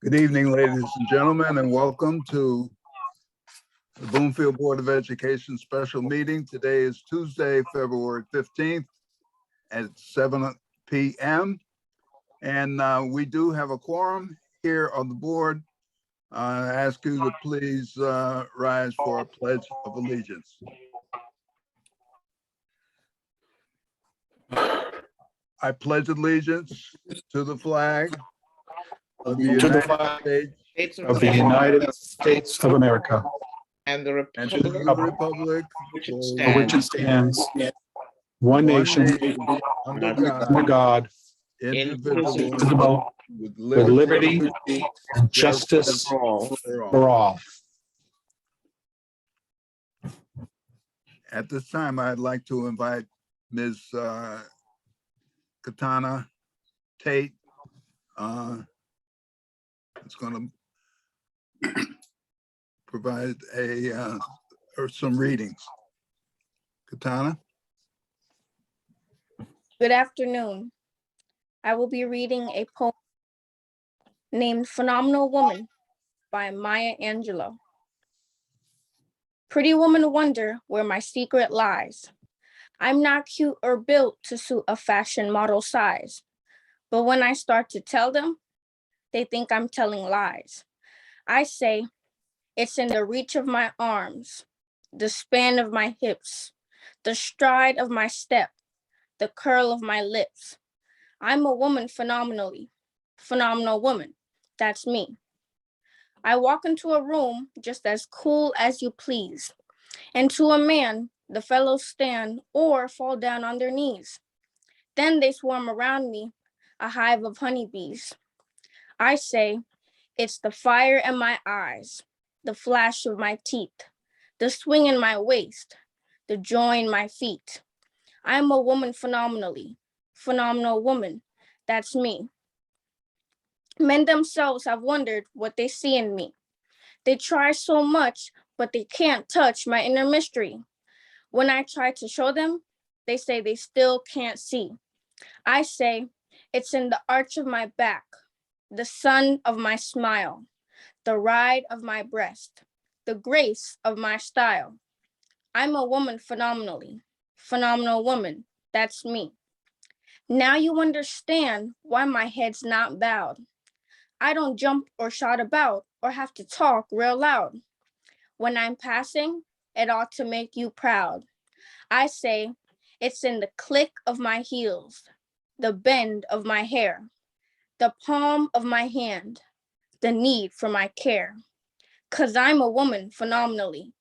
Good evening, ladies and gentlemen, and welcome to the Bloomfield Board of Education special meeting. Today is Tuesday, February 15th at 7 p.m. And we do have a quorum here on the board. I ask you to please rise for a pledge of allegiance. I pledge allegiance to the flag of the United States of the United States of America, and the and to the republic republic for which it stands, one nation, under under God, God, indivisible, indivisible, with with liberty and justice for all. for all. At this time, I'd like to invite Ms. Katana Tate. It's going to provide or some readings. Katana? Good afternoon. I will be reading a poem named Phenomenal Woman by Maya Angelou. Pretty woman wonder where my secret lies. I'm not cute or built to suit a fashion model size. But when I start to tell them, they think I'm telling lies. I say, it's in the reach of my arms, the span of my hips, the stride of my step, the curl of my lips. I'm a woman phenomenally, phenomenal woman. That's me. I walk into a room just as cool as you please. And to a man, the fellows stand or fall down on their knees. Then they swarm around me, a hive of honeybees. I say, it's the fire in my eyes, the flash of my teeth, the swing in my waist, the joy in my feet. I'm a woman phenomenally, phenomenal woman. That's me. Men themselves have wondered what they see in me. They try so much, but they can't touch my inner mystery. When I try to show them, they say they still can't see. I say, it's in the arch of my back, the sun of my smile, the ride of my breast, the grace of my style. I'm a woman phenomenally, phenomenal woman. That's me. Now you understand why my head's not bowed. I don't jump or shout about or have to talk real loud. When I'm passing, it ought to make you proud. I say, it's in the click of my heels, the bend of my hair, the palm of my hand, the need for my care. 'Cause I'm a woman phenomenally,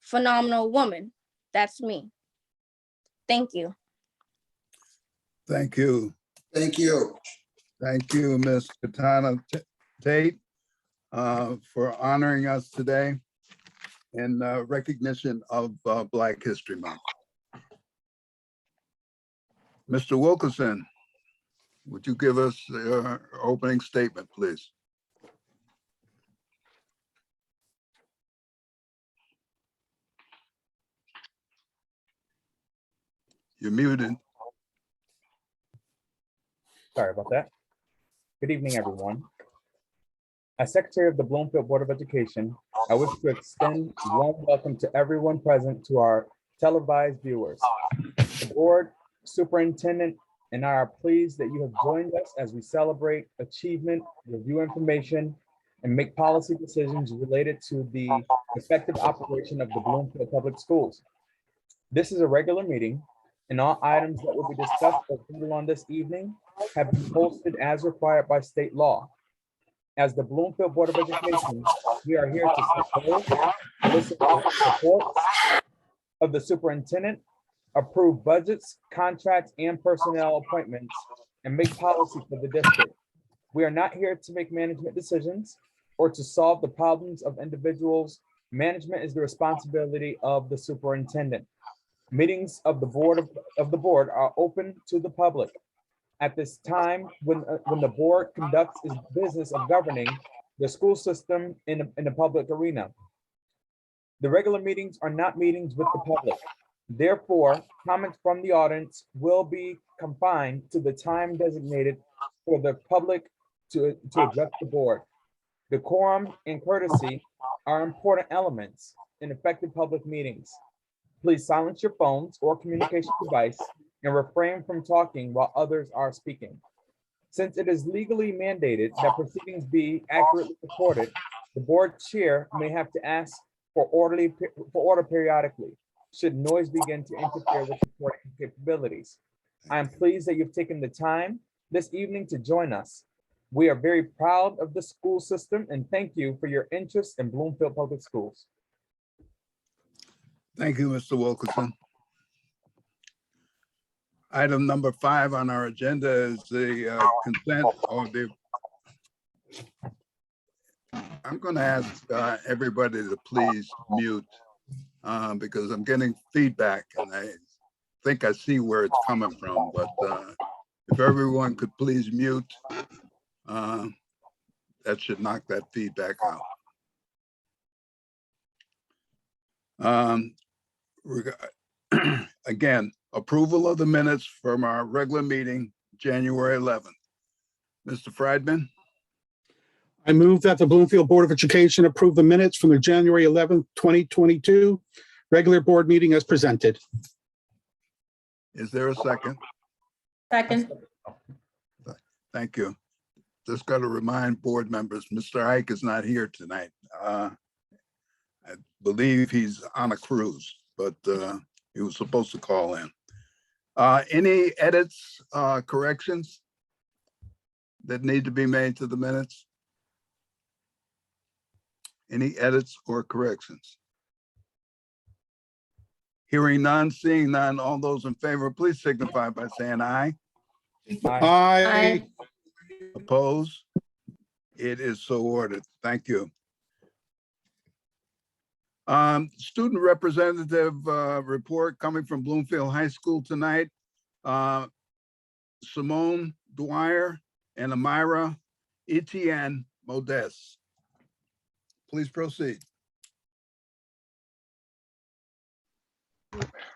phenomenal woman. That's me. Thank you. Thank you. Thank you. Thank you, Ms. Katana Tate, for honoring us today in recognition of Black History Month. Mr. Wilkerson, would you give us your opening statement, please? You're muted. Sorry about that. Good evening, everyone. As Secretary of the Bloomfield Board of Education, I wish to extend a warm welcome to everyone present to our televised viewers. The board, superintendent, and I are pleased that you have joined us as we celebrate achievement, review information, and make policy decisions related to the effective operation of the Bloomfield Public Schools. This is a regular meeting, and all items that will be discussed or voted on this evening have been posted as required by state law. As the Bloomfield Board of Education, we are here to support, listen to reports of the superintendent, approve budgets, contracts, and personnel appointments, and make policy for the district. We are not here to make management decisions or to solve the problems of individuals. Management is the responsibility of the superintendent. Meetings of the board are open to the public. At this time, when the board conducts its business of governing the school system in the public arena. The regular meetings are not meetings with the public. Therefore, comments from the audience will be confined to the time designated for the public to address the board. Decorum and courtesy are important elements in effective public meetings. Please silence your phones or communication device and refrain from talking while others are speaking. Since it is legally mandated that proceedings be accurately recorded, the board chair may have to ask for order periodically, should noise begin to interfere with recording capabilities. I am pleased that you've taken the time this evening to join us. We are very proud of the school system and thank you for your interest in Bloomfield Public Schools. Thank you, Mr. Wilkerson. Item number 5 on our agenda is the consent or the. I'm going to ask everybody to please mute because I'm getting feedback and I think I see where it's coming from, but if everyone could please mute, that should knock that feedback out. Again, approval of the minutes from our regular meeting, January 11th. Mr. Friedman, I move that the Bloomfield Board of Education approve the minutes from the January 11th, 2022 regular board meeting as presented. is there a second? Second. Thank you. Just got to remind board members, Mr. Ike is not here tonight. I believe he's on a cruise, but he was supposed to call in. Any edits, corrections that need to be made to the minutes? Any edits or corrections? Hearing none, seeing none, all those in favor, please signify by saying aye. Aye. Opposed? It is so ordered. Thank you. Student representative report coming from Bloomfield High School tonight. Simone Dwyer and Amira Etienne Modeste. Please proceed.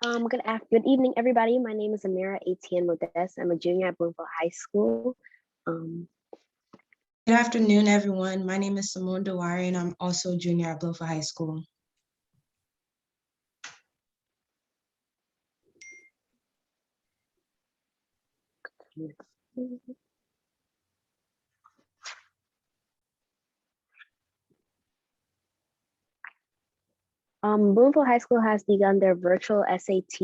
Good evening, everybody. My name is Amira Etienne Modeste. I'm a junior at Bloomfield High School. Good afternoon, everyone. My name is Simone Dewari, and I'm also a junior at Bloomfield High School. Bloomfield High School has begun their virtual SAT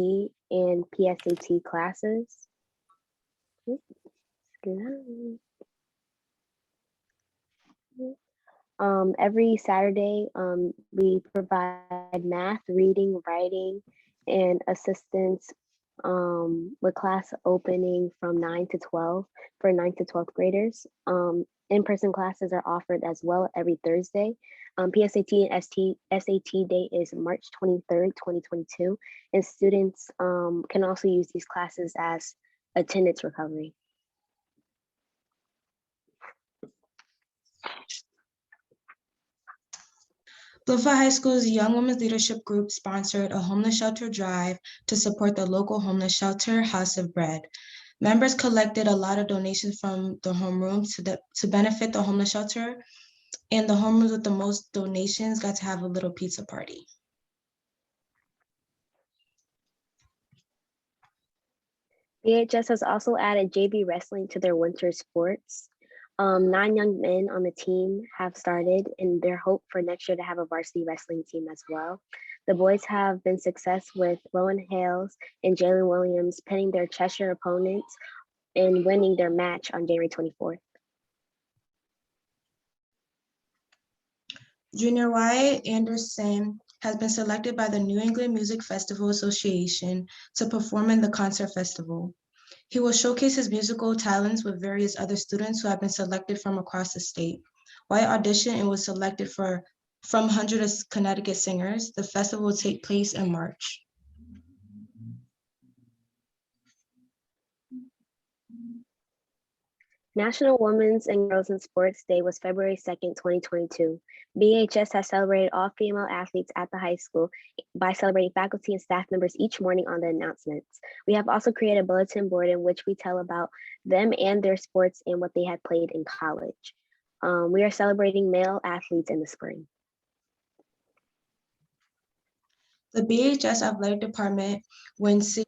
and PSAT classes. Every Saturday, we provide math, reading, writing, and assistance with class opening from 9 to 12 for 9th to 12th graders. In-person classes are offered as well every Thursday. PSAT and SAT date is March 23rd, 2022, and students can also use these classes as attendance recovery. Bloomfield High School's Young Women's Leadership Group sponsored a homeless shelter drive to support the local homeless shelter, House of Bread. Members collected a lot of donations from the homerooms to benefit the homeless shelter, and the homerooms with the most donations got to have a little pizza party. BHS has also added JV wrestling to their winter sports. 9 young men on the team have started, and their hope for next year to have a varsity wrestling team as well. The boys have been success with Rowan Hales and Jalen Williams pinning their Cheshire opponents and winning their match on January 24th. Junior Wyatt Anderson has been selected by the New England Music Festival Association to perform in the concert festival. He will showcase his musical talents with various other students who have been selected from across the state. Wyatt auditioned and was selected from 100 of Connecticut singers. The festival will take place in March. National Women's and Girls in Sports Day was February 2nd, 2022. BHS has celebrated all female athletes at the high school by celebrating faculty and staff members each morning on the announcements. We have also created a bulletin board in which we tell about them and their sports and what they had played in college. We are celebrating male athletes in the spring. The BHS Athletic Department wins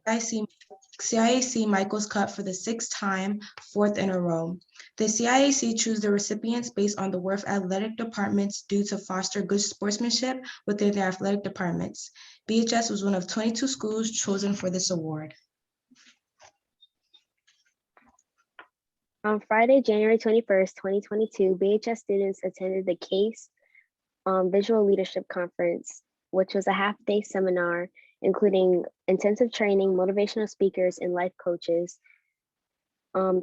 CIAC Michaels Cup for the 6th time, 4th in a row. The CIAC choose the recipients based on the worth athletic departments due to foster good sportsmanship within their athletic departments. BHS was one of 22 schools chosen for this award. On Friday, January 21st, 2022, BHS students attended the CASE Visual Leadership Conference, which was a half-day seminar including intensive training, motivational speakers, and life coaches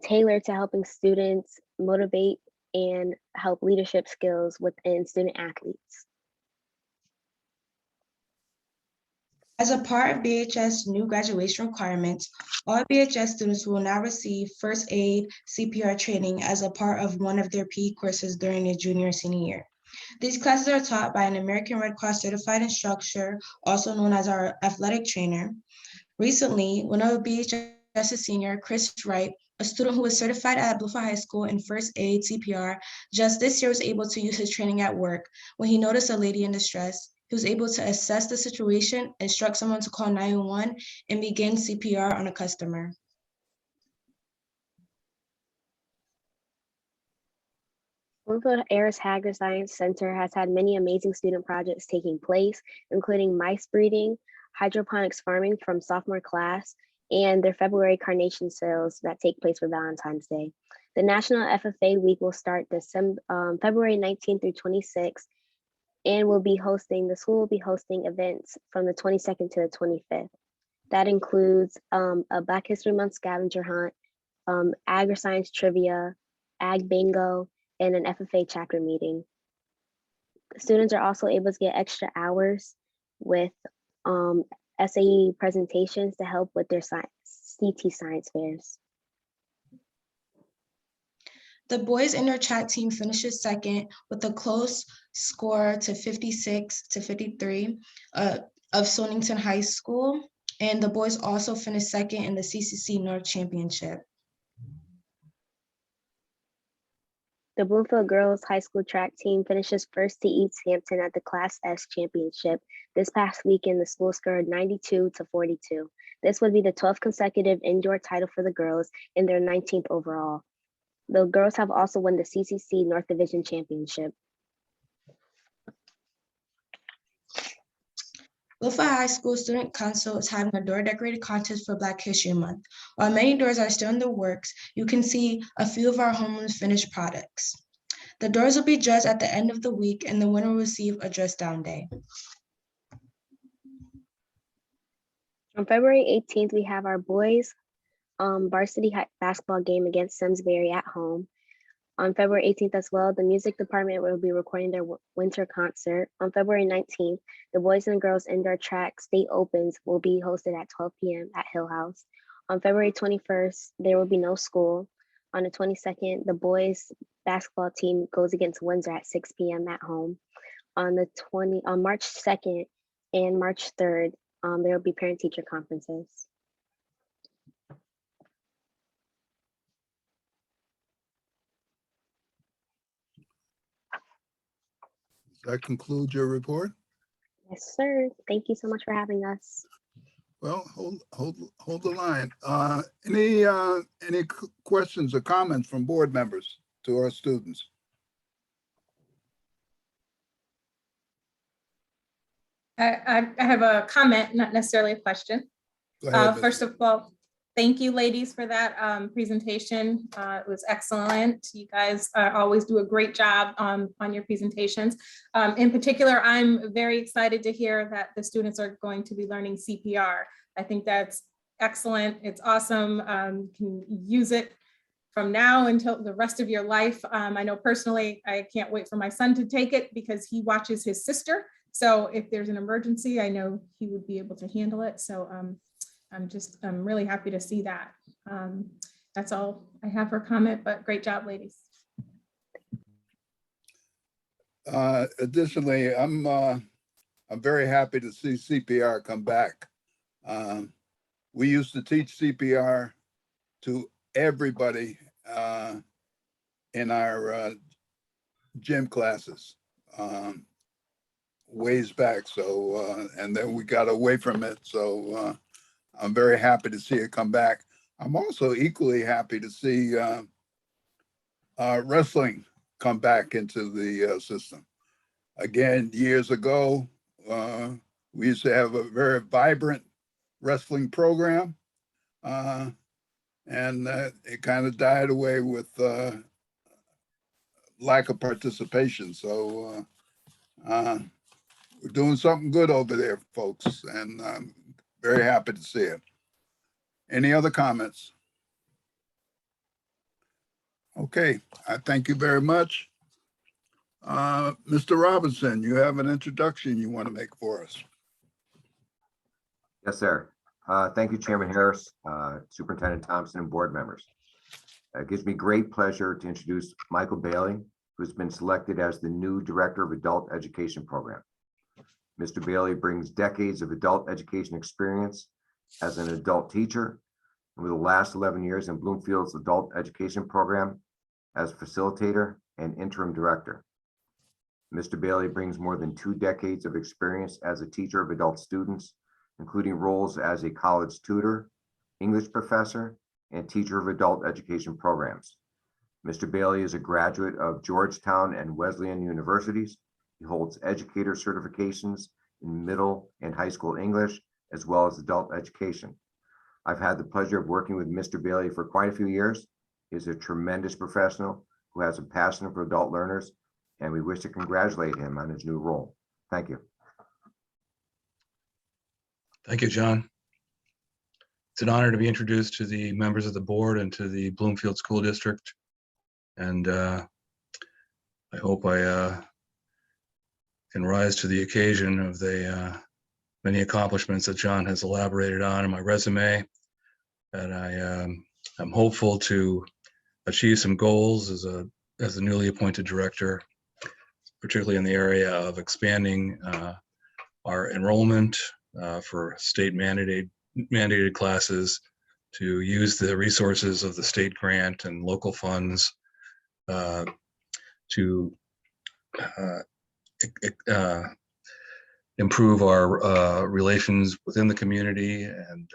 tailored to helping students motivate and help leadership skills within student athletes. As a part of BHS new graduation requirements, all BHS students will now receive first aid CPR training as a part of one of their PE courses during their junior and senior year. These classes are taught by an American Red Cross certified instructor, also known as our athletic trainer. Recently, one of BHS's senior, Chris Wright, a student who was certified at Bluefield High School in first aid CPR, just this year was able to use his training at work when he noticed a lady in distress. He was able to assess the situation, instruct someone to call 911, and begin CPR on a customer. Bloomfield Harris Hager Science Center has had many amazing student projects taking place, including mice breeding, hydroponics farming from sophomore class, and their February carnation sales that take place for Valentine's Day. The National FFA Week will start February 19th through 26th, and the school will be hosting events from the 22nd to the 25th. That includes a Black History Month scavenger hunt, agri-science trivia, ag bingo, and an FFA chapter meeting. Students are also able to get extra hours with SAE presentations to help with their CT science fairs. The boys indoor track team finishes second with a close score to 56-53 of Sonington High School. And the boys also finished second in the CCC North Championship. The Bloomfield Girls High School track team finishes first to East Hampton at the Class S Championship. This past weekend, the school scored 92-42. This would be the 12th consecutive indoor title for the girls and their 19th overall. The girls have also won the CCC North Division Championship. Bluefield High School Student Council is having a door decorated contest for Black History Month. While many doors are still in the works, you can see a few of our homeless finished products. The doors will be judged at the end of the week and the winner will receive a dress down day. On February 18th, we have our boys varsity basketball game against Simsbury at home. On February 18th as well, the music department will be recording their winter concert. On February 19th, the Boys and Girls Indoor Track State Opens will be hosted at 12 p.m. at Hill House. On February 21st, there will be no school. On the 22nd, the boys basketball team goes against Windsor at 6 p.m. at home. On March 2nd and March 3rd, there will be parent-teacher conferences. That concludes your report? Yes, sir. Thank you so much for having us. Well, hold the line. Any questions or comments from board members to our students? I have a comment, not necessarily a question. Go ahead, First of all, thank you, ladies, for that presentation. It was excellent. You guys always do a great job on your presentations. In particular, I'm very excited to hear that the students are going to be learning CPR. I think that's excellent. It's awesome. You can use it from now until the rest of your life. I know personally, I can't wait for my son to take it because he watches his sister. So if there's an emergency, I know he would be able to handle it. So I'm really happy to see that. That's all I have for comment, but great job, ladies. Additionally, I'm very happy to see CPR come back. We used to teach CPR to everybody in our gym classes ways back. So, and then we got away from it. So I'm very happy to see it come back. I'm also equally happy to see wrestling come back into the system. Again, years ago, we used to have a very vibrant wrestling program, and it kind of died away with lack of participation. So we're doing something good over there, folks, and I'm very happy to see it. Any other comments? Okay, I thank you very much. Mr. Robinson, you have an introduction you want to make for us. Yes, sir. Thank you, Chairman Harris, Superintendent Thompson, and board members. It gives me great pleasure to introduce Michael Bailey, who's been selected as the new Director of Adult Education Program. Mr. Bailey brings decades of adult education experience as an adult teacher, and with the last 11 years in Bloomfield's Adult Education Program as facilitator and interim director. Mr. Bailey brings more than 2 decades of experience as a teacher of adult students, including roles as a college tutor, English professor, and teacher of adult education programs. Mr. Bailey is a graduate of Georgetown and Wesleyan Universities. He holds educator certifications in middle and high school English, as well as adult education. I've had the pleasure of working with Mr. Bailey for quite a few years. He's a tremendous professional who has a passion for adult learners, and we wish to congratulate him on his new role. Thank you. Thank you, John. It's an honor to be introduced to the members of the board and to the Bloomfield School District. And I hope I can rise to the occasion of the many accomplishments that John has elaborated on in my resume. And I'm hopeful to achieve some goals as a newly appointed director, particularly in the area of expanding our enrollment for state mandated classes, to use the resources of the state grant and local funds to improve our relations within the community, and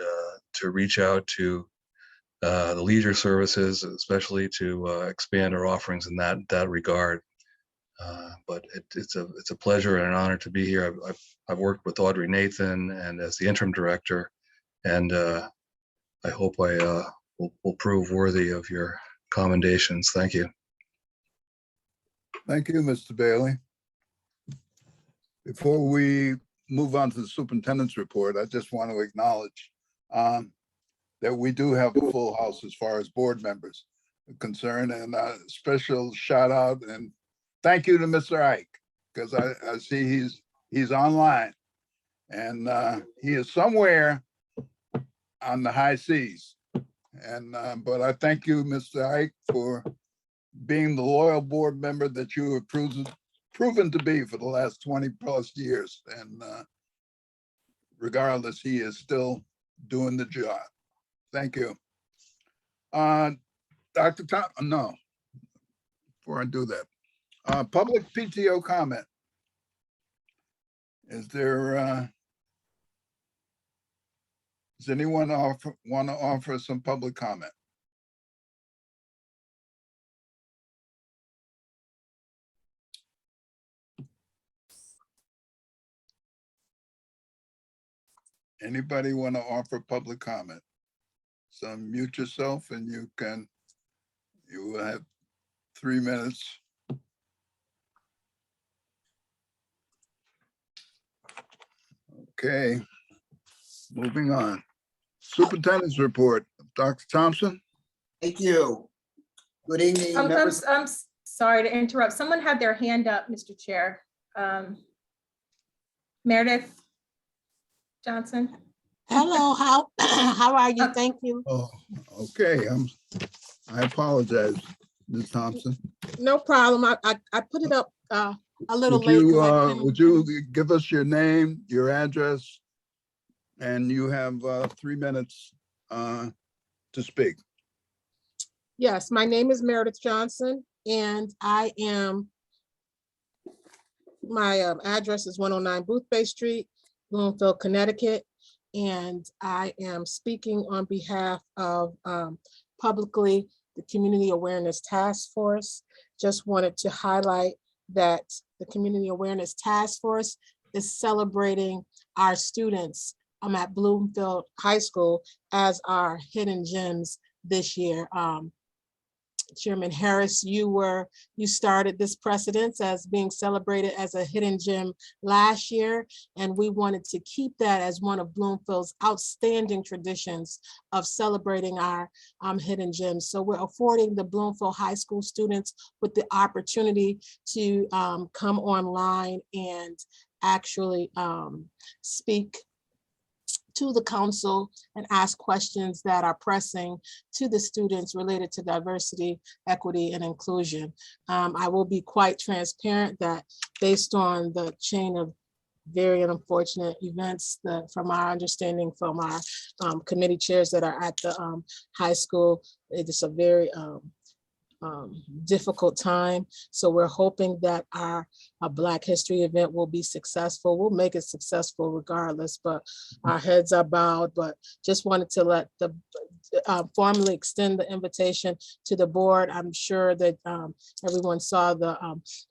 to reach out to the leisure services, especially to expand our offerings in that regard. But it's a pleasure and an honor to be here. I've worked with Audrey Nathan and as the interim director, and I hope I will prove worthy of your commendations. Thank you. Thank you, Mr. Bailey. Before we move on to the superintendent's report, I just want to acknowledge that we do have a full house as far as board members are concerned, and a special shout out and thank you to Mr. Ike, because I see he's online, and he is somewhere on the high seas. And but I thank you, Mr. Ike, for being the loyal board member that you have proven to be for the last 20 plus years. And regardless, he is still doing the job. Thank you. Dr. Tom, no, before I do that, public PTO comment. Is there, does anyone want to offer some public comment? Anybody want to offer public comment? So mute yourself and you will have 3 minutes. Okay, moving on. Superintendent's report, Dr. Thompson. Thank you. Good evening, members. I'm sorry to interrupt. Someone had their hand up, Mr. Chair. Meredith Johnson. Hello, how are you? Okay. Thank you. Oh, okay, I apologize, Ms. Thompson. No problem. I put it up a little Would late. 'cause you, I came- would you give us your name, your address? And you have 3 minutes to speak. Yes, my name is Meredith Johnson and my address is 109 Boothbay Street, Bloomfield, Connecticut. And I am speaking on behalf of publicly the Community Awareness Task Force. Just wanted to highlight that the Community Awareness Task Force is celebrating our students at Bloomfield High School as our hidden gems this year. Chairman Harris, you started this precedence as being celebrated as a hidden gem last year, and we wanted to keep that as one of Bloomfield's outstanding traditions of celebrating our hidden gems. So we're affording the Bloomfield High School students with the opportunity to come online and actually speak to the council and ask questions that are pressing to the students related to diversity, equity, and inclusion. I will be quite transparent that based on the chain of very unfortunate events that from our understanding from our committee chairs that are at the high school, it is a very difficult time. So we're hoping that our Black History event will be successful. We'll make it successful regardless, but our heads are bowed. But just wanted to let the formally extend the invitation to the board. I'm sure that everyone saw the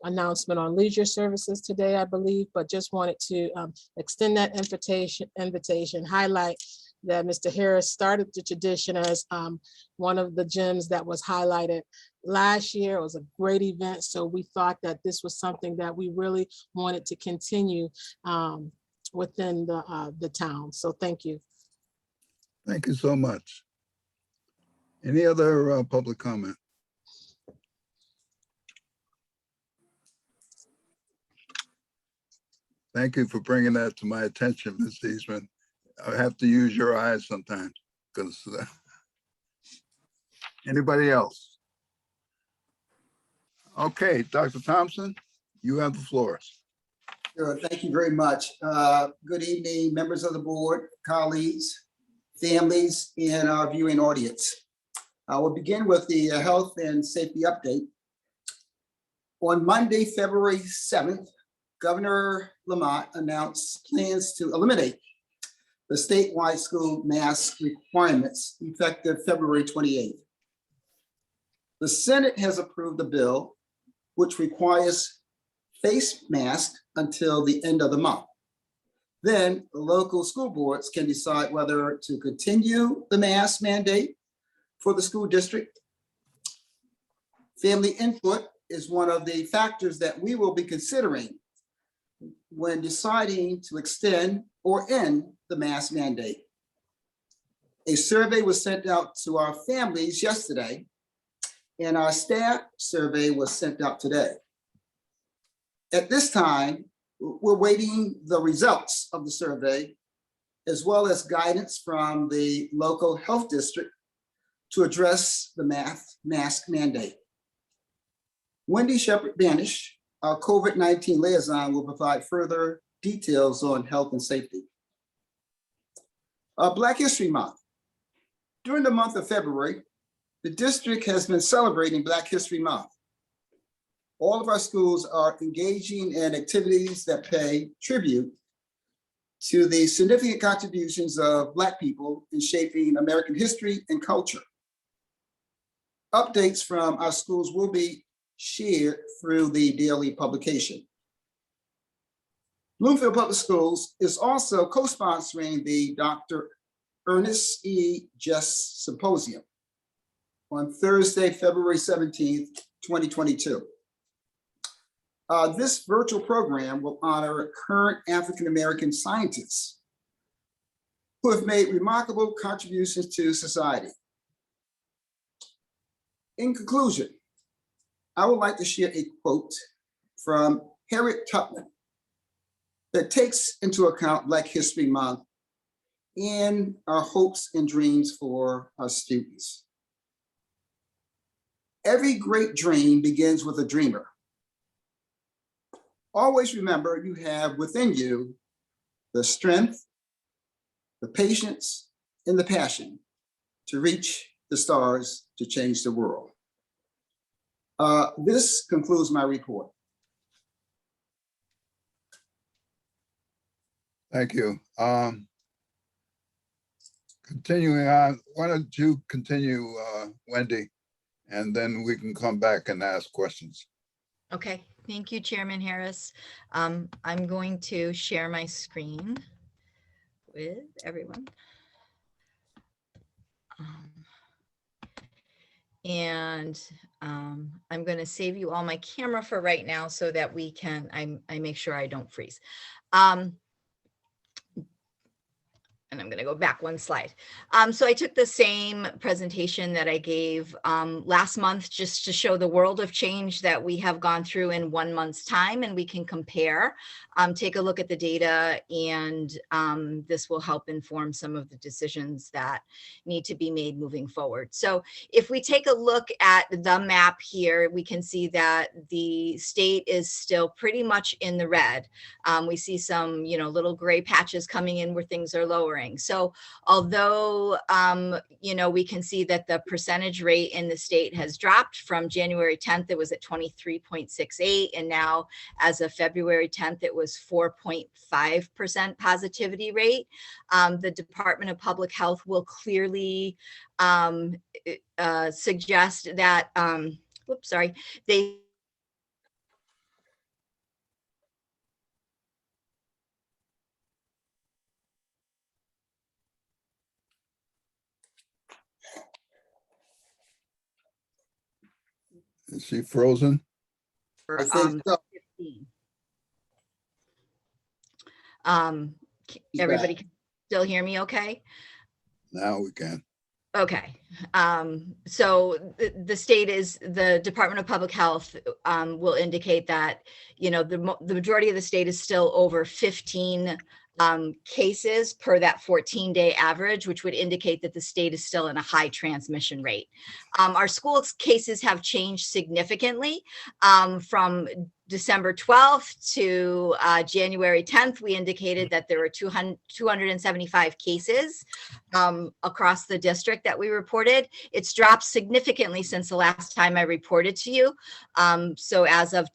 announcement on leisure services today, I believe, but just wanted to extend that invitation, highlight that Mr. Harris started the tradition as one of the gems that was highlighted last year. It was a great event. So we thought that this was something that we really wanted to continue within the town. So thank you. Thank you so much. Any other public comment? Thank you for bringing that to my attention, Ms. Eastman. I have to use your eyes sometimes because anybody else? Okay, Dr. Thompson, you have the floor. Sure, thank you very much. Good evening, members of the board, colleagues, families, and our viewing audience. I will begin with the health and safety update. On Monday, February 7th, Governor Lamont announced plans to eliminate the statewide school mask requirements effective February 28th. The Senate has approved a bill which requires face masks until the end of the month. Then the local school boards can decide whether to continue the mask mandate for the school district. Family input is one of the factors that we will be considering when deciding to extend or end the mask mandate. A survey was sent out to our families yesterday, and our staff survey was sent out today. At this time, we're waiting the results of the survey, as well as guidance from the local health district to address the mask mandate. Wendy Shepherd-Banish, our COVID-19 liaison, will provide further details on health and safety. Black History Month. During the month of February, the district has been celebrating Black History Month. All of our schools are engaging in activities that pay tribute to the significant contributions of Black people in shaping American history and culture. Updates from our schools will be shared through the daily publication. Bloomfield Public Schools is also co-sponsoring the Dr. Ernest E. Just Symposium on Thursday, February 17th, 2022. This virtual program will honor current African-American scientists who have made remarkable contributions to society. In conclusion, I would like to share a quote from Harriet Tubman that takes into account Black History Month and our hopes and dreams for our students. Every great dream begins with a dreamer. Always remember you have within you the strength, the patience, and the passion to reach the stars to change the world. This concludes my report. Thank you. Continuing on, why don't you continue, Wendy? And then we can come back and ask questions. Okay, thank you, Chairman Harris. I'm going to share my screen with everyone. I'm going to save you all my camera for right now so that we can, I make sure I don't freeze. And I'm going to go back one slide. So I took the same presentation that I gave last month just to show the world of change that we have gone through in 1 month's time, and we can compare, take a look at the data, and this will help inform some of the decisions that need to be made moving forward. So if we take a look at the map here, we can see that the state is still pretty much in the red. We see some, little gray patches coming in where things are lowering. So although, we can see that the percentage rate in the state has dropped from January 10th, it was at 23.68. And now as of February 10th, it was 4.5% positivity rate. The Department of Public Health will clearly suggest that, they Is she frozen? for, I think so. 15. She's Everybody back. can still hear me okay? Now we can. Okay, so the state is, the Department of Public Health will indicate that, the majority of the state is still over 15 cases per that 14-day average, which would indicate that the state is still in a high transmission rate. Our school cases have changed significantly from December 12th to January 10th. We indicated that there were 275 cases across the district that we reported. It's dropped significantly since the last time I reported to you. So as of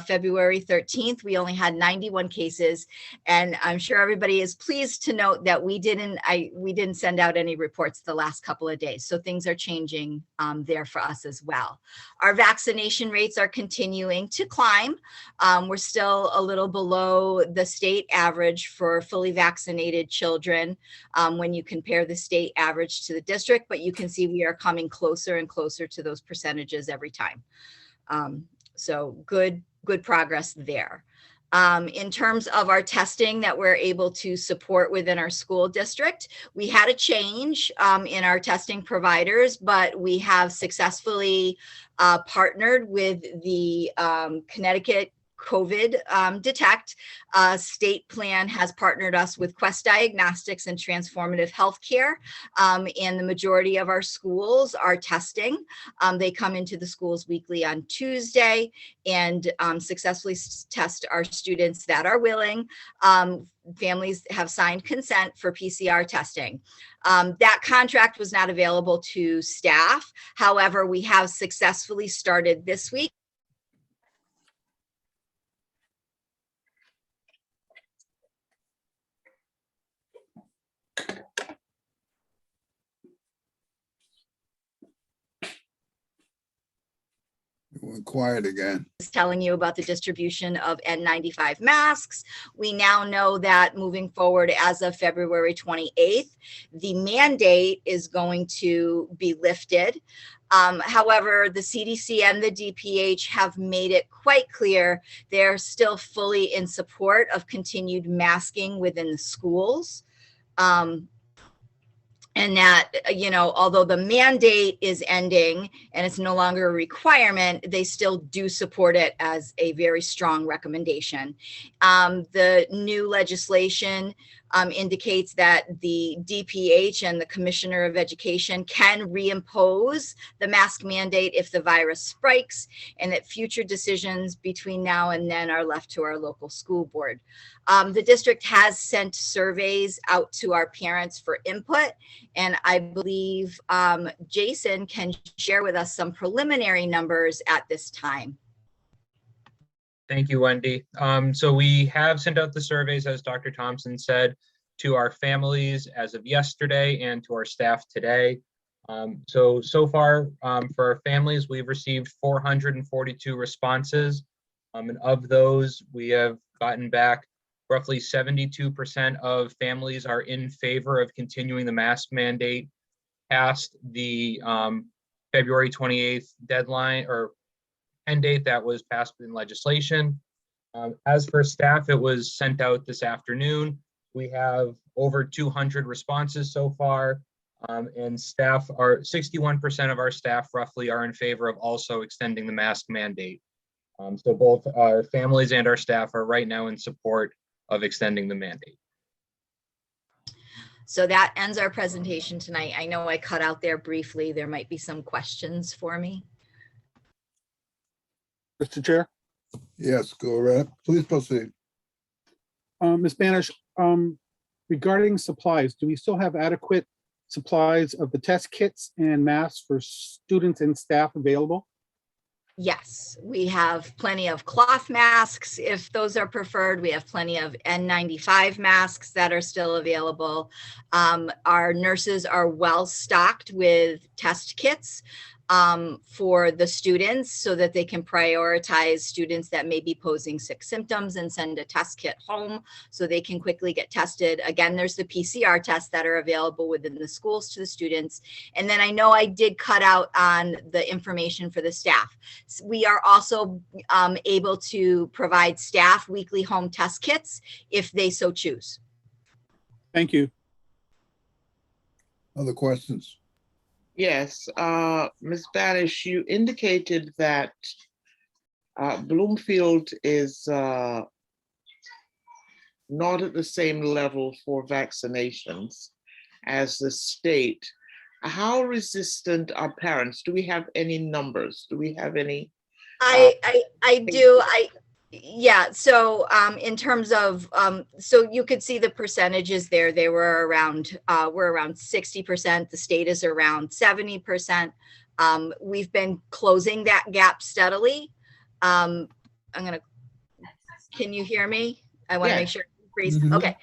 February 13th, we only had 91 cases, and I'm sure everybody is pleased to note that we didn't send out any reports the last couple of days. So things are changing there for us as well. Our vaccination rates are continuing to climb. We're still a little below the state average for fully vaccinated children when you compare the state average to the district, but you can see we are coming closer and closer to those percentages every time. So good progress there. In terms of our testing that we're able to support within our school district, we had a change in our testing providers, but we have successfully partnered with the Connecticut COVID Detect. State plan has partnered us with Quest Diagnostics and Transformative Healthcare, and the majority of our schools are testing. They come into the schools weekly on Tuesday and successfully test our students that are willing. Families have signed consent for PCR testing. That contract was not available to staff. However, we have successfully started this week. It went quiet again. Telling you about the distribution of N95 masks. We now know that moving forward as of February 28th, the mandate is going to be lifted. However, the CDC and the DPH have made it quite clear they're still fully in support of continued masking within the schools. And that, although the mandate is ending and it's no longer a requirement, they still do support it as a very strong recommendation. The new legislation indicates that the DPH and the Commissioner of Education can reimpose the mask mandate if the virus spikes, and that future decisions between now and then are left to our local school board. The district has sent surveys out to our parents for input, and I believe Jason can share with us some preliminary numbers at this time. Thank you, Wendy. So we have sent out the surveys, as Dr. Thompson said, to our families as of yesterday and to our staff today. So far for our families, we've received 442 responses. And of those, we have gotten back roughly 72% of families are in favor of continuing the mask mandate past the February 28th deadline or end date that was passed in legislation. As for staff, it was sent out this afternoon. We have over 200 responses so far, and staff are 61% of our staff roughly are in favor of also extending the mask mandate. So both our families and our staff are right now in support of extending the mandate. So that ends our presentation tonight. I know I cut out there briefly. There might be some questions for me. Mr. Chair, Yes, go right. Please proceed. Ms. Banish, regarding supplies, do we still have adequate supplies of the test kits and masks for students and staff available? Yes, we have plenty of cloth masks if those are preferred. We have plenty of N95 masks that are still available. Our nurses are well stocked with test kits for the students so that they can prioritize students that may be posing sick symptoms and send a test kit home so they can quickly get tested. Again, there's the PCR tests that are available within the schools to the students. And then I know I did cut out on the information for the staff. We are also able to provide staff weekly home test kits if they so choose. Thank you. Other questions? Yes, Ms. Banish, you indicated that Bloomfield is not at the same level for vaccinations as the state. How resistant are parents? Do we have any numbers? Do we have any? I do. Yeah, so in terms of, so you could see the percentages there. They were around, we're around 60%. The state is around 70%. We've been closing that gap steadily. Can you hear me? I want to make sure. Okay.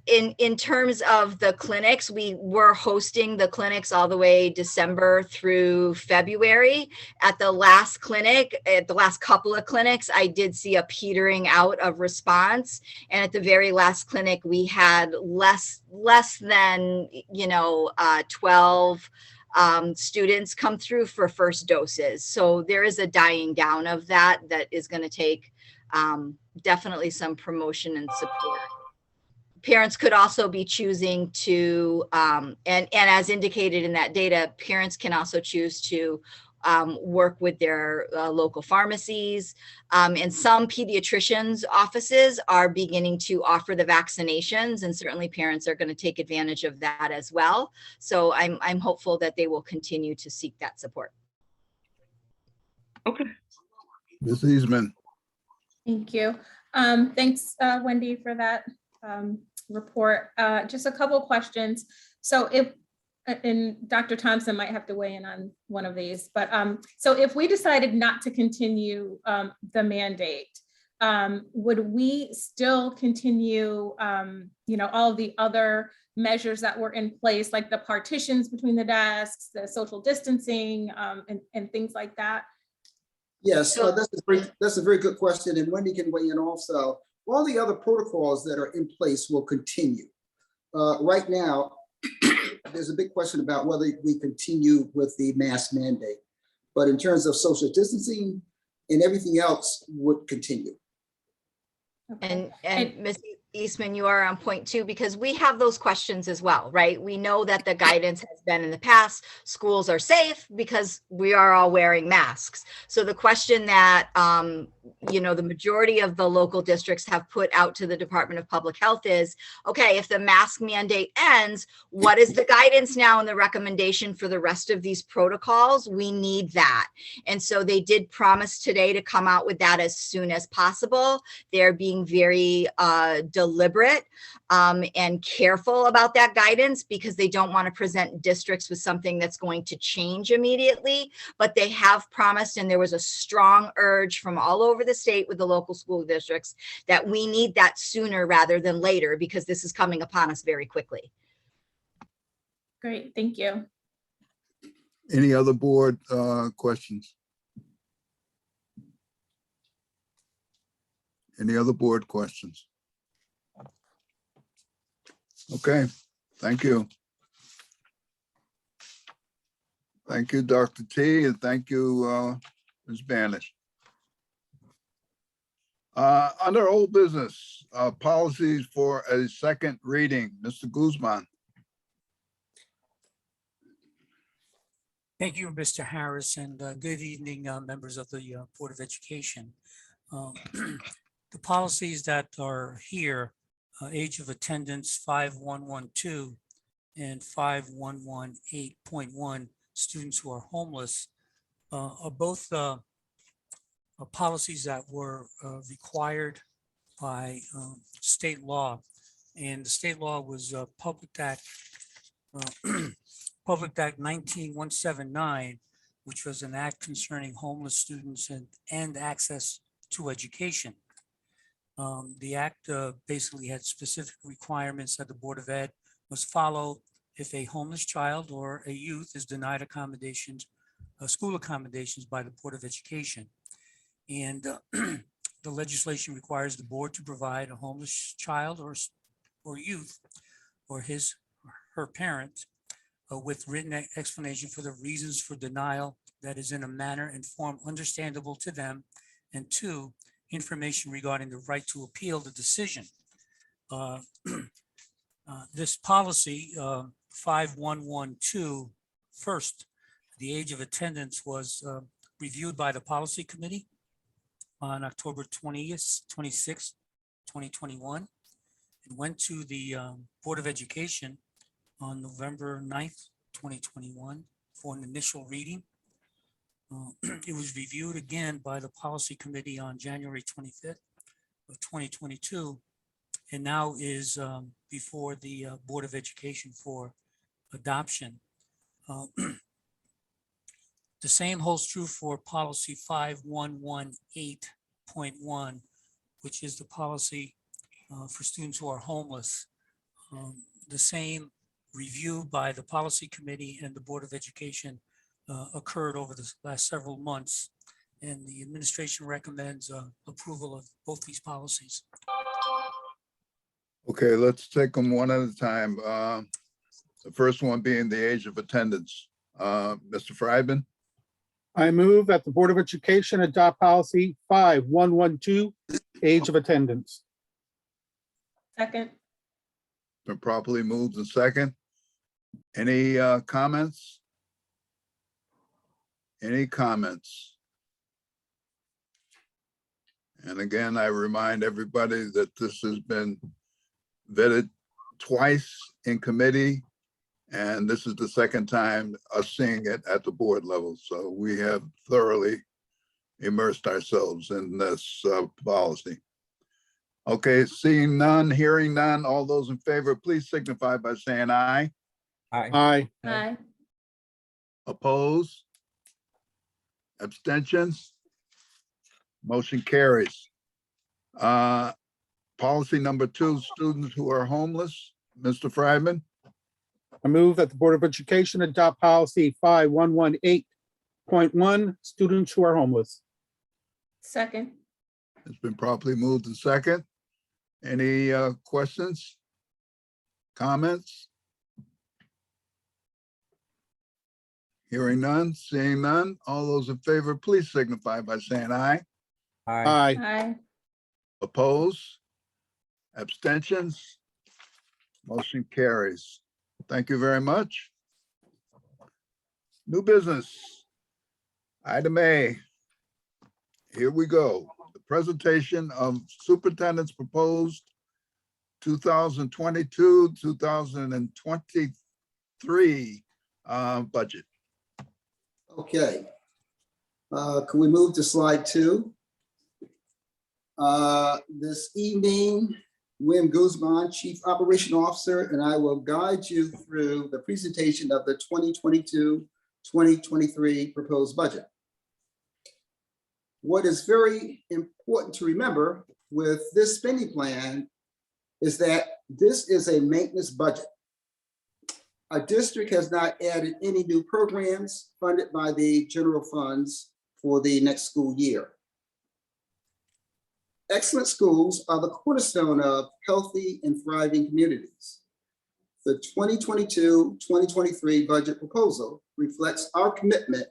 In terms of the clinics, we were hosting the clinics all the way December through February. At the last clinic, at the last couple of clinics, I did see a petering out of response. And at the very last clinic, we had less than, 12 students come through for first doses. So there is a dying down of that is going to take definitely some promotion and support. Parents could also be choosing to, and as indicated in that data, parents can also choose to work with their local pharmacies. And some pediatricians' offices are beginning to offer the vaccinations, and certainly parents are going to take advantage of that as well. So I'm hopeful that they will continue to seek that support. Okay. Ms. Eastman. Thank you. Thanks, Wendy, for that report. Just a couple questions. So and Dr. Thompson might have to weigh in on one of these, but so if we decided not to continue the mandate, would we still continue, all of the other measures that were in place, like the partitions between the desks, the social distancing, and things like that? Yes, that's a very good question, and Wendy can weigh in also. All the other protocols that are in place will continue. Right now, there's a big question about whether we continue with the mask mandate, but in terms of social distancing and everything else would continue. And Eastman, you are on point too, because we have those questions as well, right? We know that the guidance has been in the past, schools are safe because we are all wearing masks. So the question that, the majority of the local districts have put out to the Department of Public Health is, okay, if the mask mandate ends, what is the guidance now and the recommendation for the rest of these protocols? We need that. And so they did promise today to come out with that as soon as possible. They're being very deliberate and careful about that guidance because they don't want to present districts with something that's going to change immediately. But they have promised, and there was a strong urge from all over the state with the local school districts that we need that sooner rather than later because this is coming upon us very quickly. Great, thank you. Any other board questions? Any other board questions? Okay, thank you. Thank you, Dr. T, and thank you, Ms. Banish. Under old business, policies for a second reading, Mr. Guzman. Thank you, Mr. Harris, and good evening, members of the Board of Education. The policies that are here, age of attendance 5112 and 5118.1, students who are homeless, are both policies that were required by state law. And the state law was Public Act 19179, which was an act concerning homeless students and access to education. The act basically had specific requirements that the Board of Ed must follow if a homeless child or a youth is denied accommodations, school accommodations by the Board of Education. And the legislation requires the board to provide a homeless child or youth or his or her parent with written explanation for the reasons for denial that is in a manner and form understandable to them, and 2, information regarding the right to appeal the decision. This policy 5112, first, the age of attendance was reviewed by the policy committee on October 26, 2021. It went to the Board of Education on November 9th, 2021 for an initial reading. It was reviewed again by the policy committee on January 25th of 2022, and now is before the Board of Education for adoption. The same holds true for policy 5118.1, which is the policy for students who are homeless. The same review by the policy committee and the Board of Education occurred over the last several months, and the administration recommends approval of both these policies. Okay, let's take them one at a time. The first one being the age of attendance. Mr. Friedman, I move that the Board of Education adopt policy 5112, age of attendance. Second, been properly moved and second. Any comments? Any comments? And again, I remind everybody that this has been vetted twice in committee, and this is the second time us seeing it at the board level. So we have thoroughly immersed ourselves in this policy. Okay, seeing none, hearing none, all those in favor, please signify by saying aye. Aye. aye. Oppose? Abstentions? Motion carries. Policy number 2, students who are homeless. Mr. Friedman, I move that the Board of Education adopt policy 5118.1, students who are homeless. Second, it's been properly moved and second. Any questions? Comments? Hearing none, seeing none, all those in favor, please signify by saying aye. Aye. aye. Oppose? Abstentions? Motion carries. Thank you very much. New business. Item A. Here we go. The presentation of superintendent's proposed 2022, 2023 budget. Okay. Can we move to slide 2? This evening, Wim Guzman, Chief Operation Officer, and I will guide you through the presentation of the 2022-2023 proposed budget. What is very important to remember with this spending plan is that this is a maintenance budget. Our district has not added any new programs funded by the general funds for the next school year. Excellent schools are the cornerstone of healthy and thriving communities. The 2022-2023 budget proposal reflects our commitment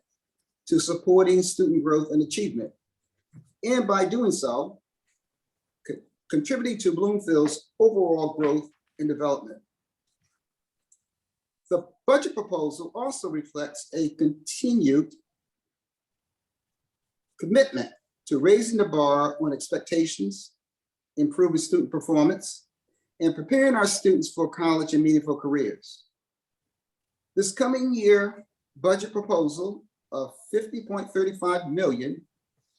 to supporting student growth and achievement, and by doing so, contributing to Bloomfield's overall growth and development. The budget proposal also reflects a continued commitment to raising the bar on expectations, improving student performance, and preparing our students for college and meaningful careers. This coming year budget proposal of $50.35 million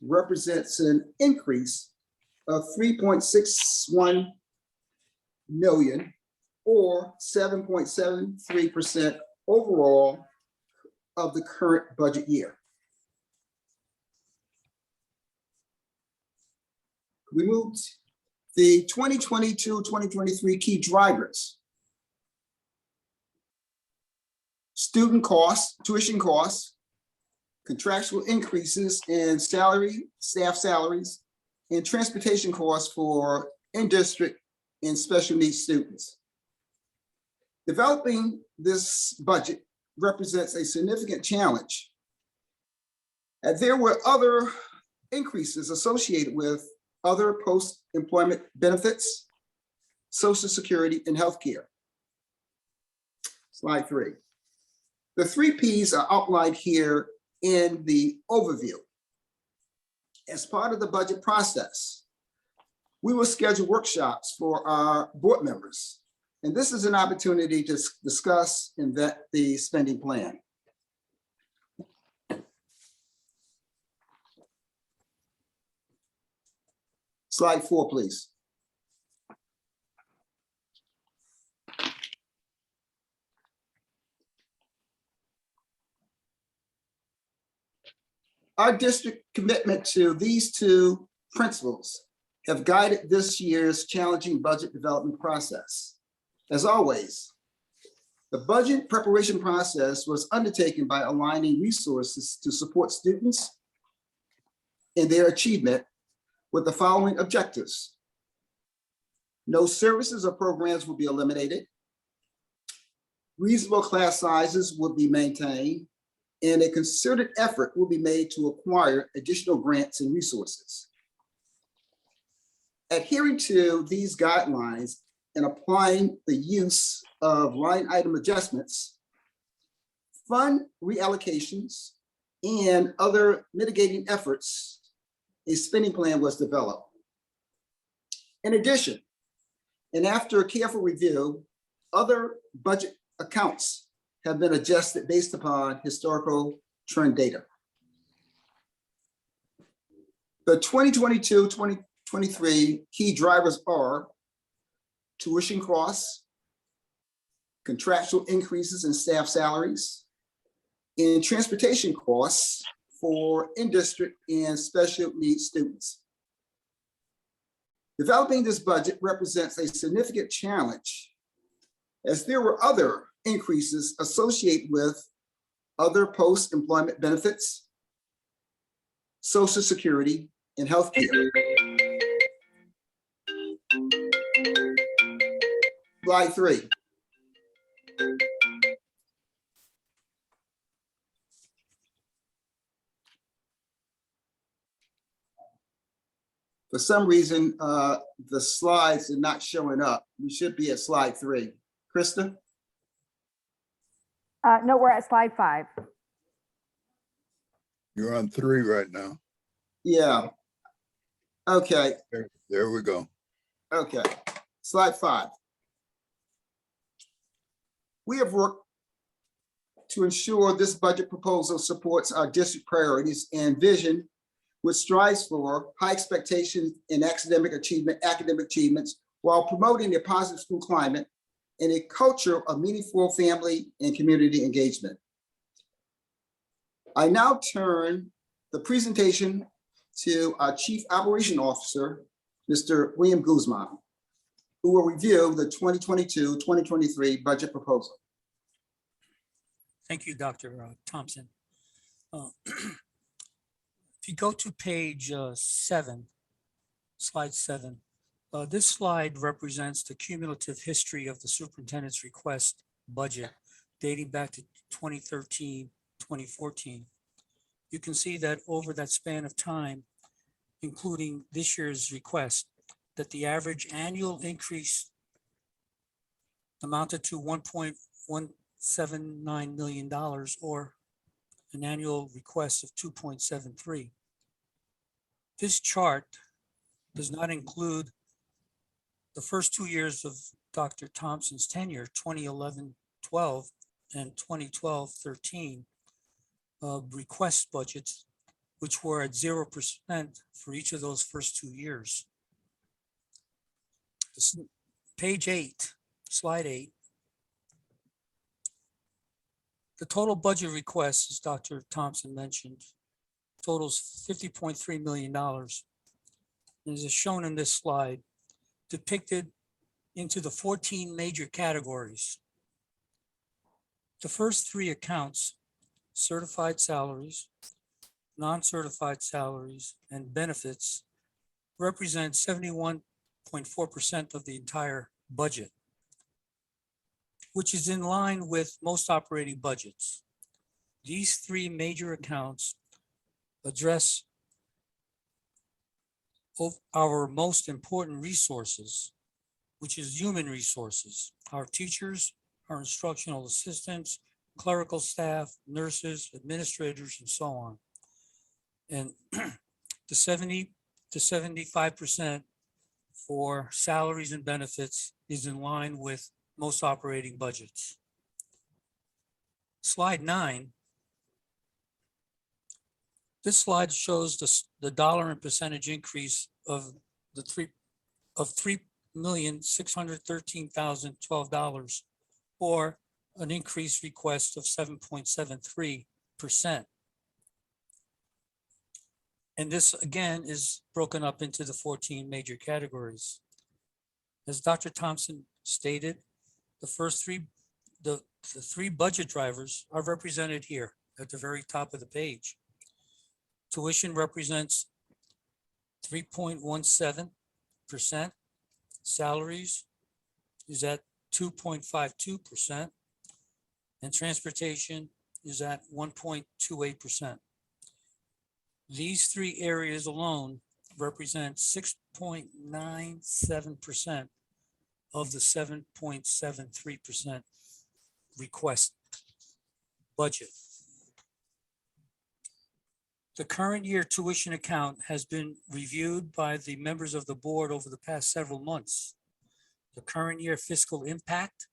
represents an increase of $3.61 million or 7.73% overall of the current budget year. We moved the 2022-2023 key drivers. Student costs, tuition costs, contractual increases in salary, staff salaries, and transportation costs for in-district and special needs students. Developing this budget represents a significant challenge. And there were other increases associated with other post-employment benefits, Social Security, and healthcare. Slide 3. The 3 Ps are outlined here in the overview. As part of the budget process, we will schedule workshops for our board members. And this is an opportunity to discuss and vet the spending plan. Slide 4, please. Our district commitment to these 2 principles have guided this year's challenging budget development process. As always, the budget preparation process was undertaken by aligning resources to support students in their achievement with the following objectives. No services or programs will be eliminated. Reasonable class sizes will be maintained, and a concerted effort will be made to acquire additional grants and resources. Adhering to these guidelines and applying the use of line item adjustments, fund reallocations, and other mitigating efforts, a spending plan was developed. In addition, and after a careful review, other budget accounts have been adjusted based upon historical trend data. The 2022-2023 key drivers are tuition costs, contractual increases in staff salaries, and transportation costs for in-district and special needs students. Developing this budget represents a significant challenge, as there were other increases associated with other post-employment benefits, Social Security, and healthcare. Slide 3. For some reason, the slides are not showing up. We should be at slide 3. Krista? No, we're at slide 5. You're on 3 right now. Yeah. Okay, There we go. okay. Slide 5. We have worked to ensure this budget proposal supports our district priorities and vision, which strives for high expectations in academic achievements, while promoting a positive school climate and a culture of meaningful family and community engagement. I now turn the presentation to our Chief Operation Officer, Mr. William Guzman, who will review the 2022-2023 budget proposal. Thank you, Dr. Thompson. If you go to page 7, slide 7, this slide represents the cumulative history of the superintendent's request budget dating back to 2013, 2014. You can see that over that span of time, including this year's request, that the average annual increase amounted to $1.179 million, or an annual request of 2.73. This chart does not include the first 2 years of Dr. Thompson's tenure, 2011-12 and 2012-13 request budgets, which were at 0% for each of those first 2 years. Page 8, slide 8. The total budget request, as Dr. Thompson mentioned, totals $50.3 million. As is shown in this slide, depicted into the 14 major categories. The first 3 accounts, certified salaries, non-certified salaries, and benefits, represent 71.4% of the entire budget, which is in line with most operating budgets. These 3 major accounts address our most important resources, which is human resources, our teachers, our instructional assistants, clerical staff, nurses, administrators, and so on. And the 70 to 75% for salaries and benefits is in line with most operating budgets. Slide 9. This slide shows the dollar and percentage increase of $3,613,012, or an increased request of 7.73%. And this again is broken up into the 14 major categories. As Dr. Thompson stated, the first 3, the 3 budget drivers are represented here at the very top of the page. Tuition represents 3.17%. Salaries is at 2.52%. And transportation is at 1.28%. These 3 areas alone represent 6.97% of the 7.73% request budget. The current year tuition account has been reviewed by the members of the board over the past several months. The current year fiscal impact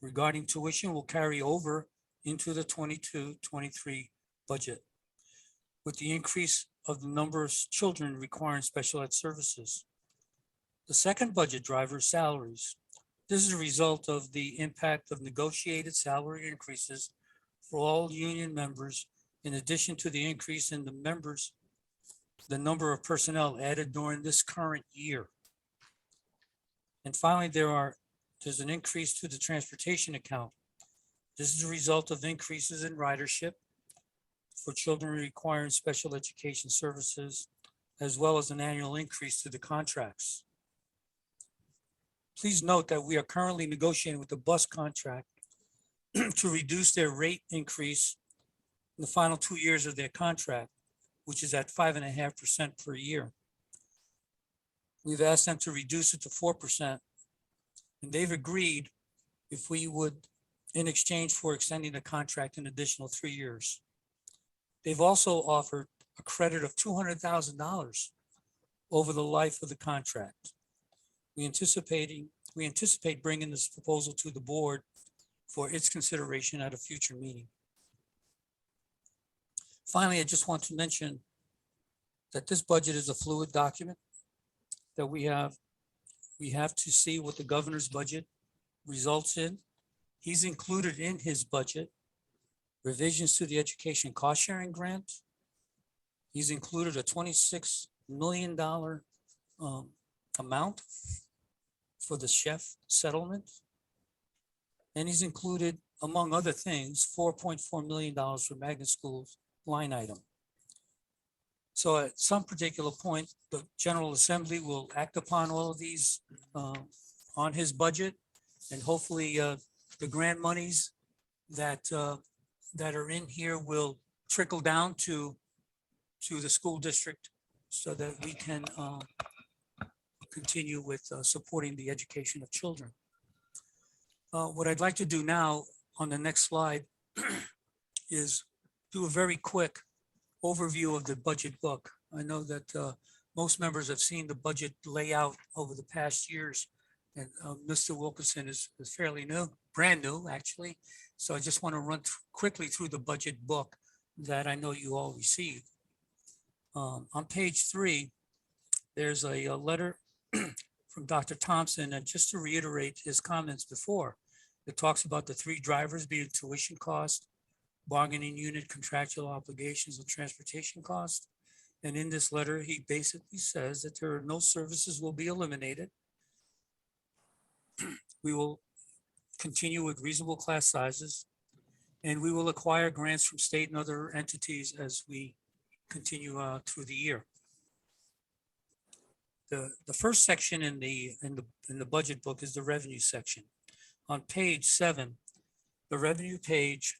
regarding tuition will carry over into the 22-23 budget, with the increase of the number of children requiring special ed services. The second budget driver is salaries. This is a result of the impact of negotiated salary increases for all union members, in addition to the increase in the number of personnel added during this current year. And finally, there's an increase to the transportation account. This is a result of increases in ridership for children requiring special education services, as well as an annual increase to the contracts. Please note that we are currently negotiating with the bus contract to reduce their rate increase in the final 2 years of their contract, which is at 5.5% per year. We've asked them to reduce it to 4%. And they've agreed if we would, in exchange for extending the contract an additional 3 years. They've also offered a credit of $200,000 over the life of the contract. We anticipate bringing this proposal to the board for its consideration at a future meeting. Finally, I just want to mention that this budget is a fluid document that we have to see what the governor's budget results in. He's included in his budget revisions to the education cost sharing grant. He's included a $26 million amount for the chef settlement. And he's included, among other things, $4.4 million for magnet schools line item. So at some particular point, the General Assembly will act upon all of these on his budget, and hopefully the grant monies that are in here will trickle down to the school district so that we can continue with supporting the education of children. What I'd like to do now on the next slide is do a very quick overview of the budget book. I know that most members have seen the budget layout over the past years, and Mr. Wilkinson is fairly new, brand new, actually. So I just want to run quickly through the budget book that I know you all received. On page 3, there's a letter from Dr. Thompson, and just to reiterate his comments before, it talks about the 3 drivers being tuition cost, bargaining unit, contractual obligations, and transportation cost. And in this letter, he basically says that there are no services will be eliminated. We will continue with reasonable class sizes, and we will acquire grants from state and other entities as we continue through the year. The first section in the budget book is the revenue section. On page 7, the revenue page,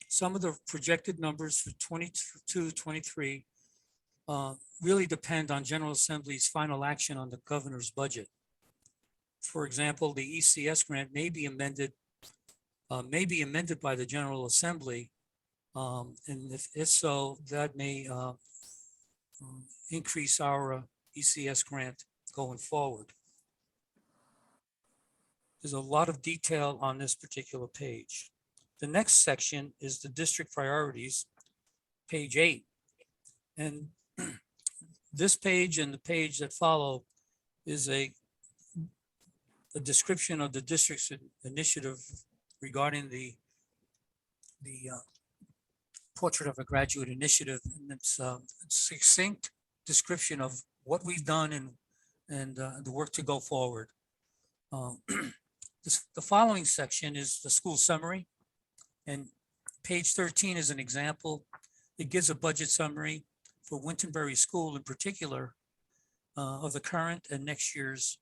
some of the projected numbers for 22-23 really depend on General Assembly's final action on the governor's budget. For example, the ECS grant may be amended by the General Assembly, and if so, that may increase our ECS grant going forward. There's a lot of detail on this particular page. The next section is the district priorities, page 8. And this page and the page that follow is a description of the district's initiative regarding the Portrait of a Graduate Initiative. And it's a succinct description of what we've done and the work to go forward. The following section is the school summary, and page 13 is an example. It gives a budget summary for Winterberry School in particular of the current and next year's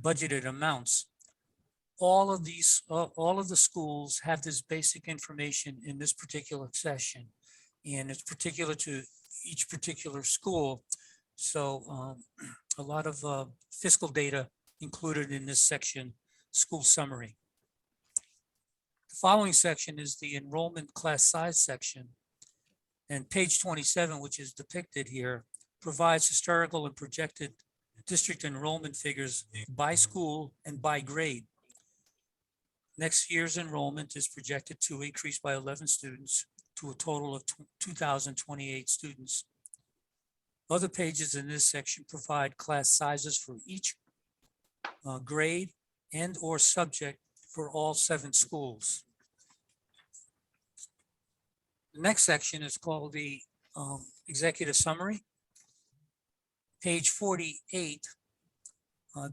budgeted amounts. All of the schools have this basic information in this particular section, and it's particular to each particular school. So a lot of fiscal data included in this section, school summary. The following section is the enrollment class size section. And page 27, which is depicted here, provides historical and projected district enrollment figures by school and by grade. Next year's enrollment is projected to increase by 11 students to a total of 2,028 students. Other pages in this section provide class sizes for each grade and or subject for all 7 schools. The next section is called the executive summary. Page 48.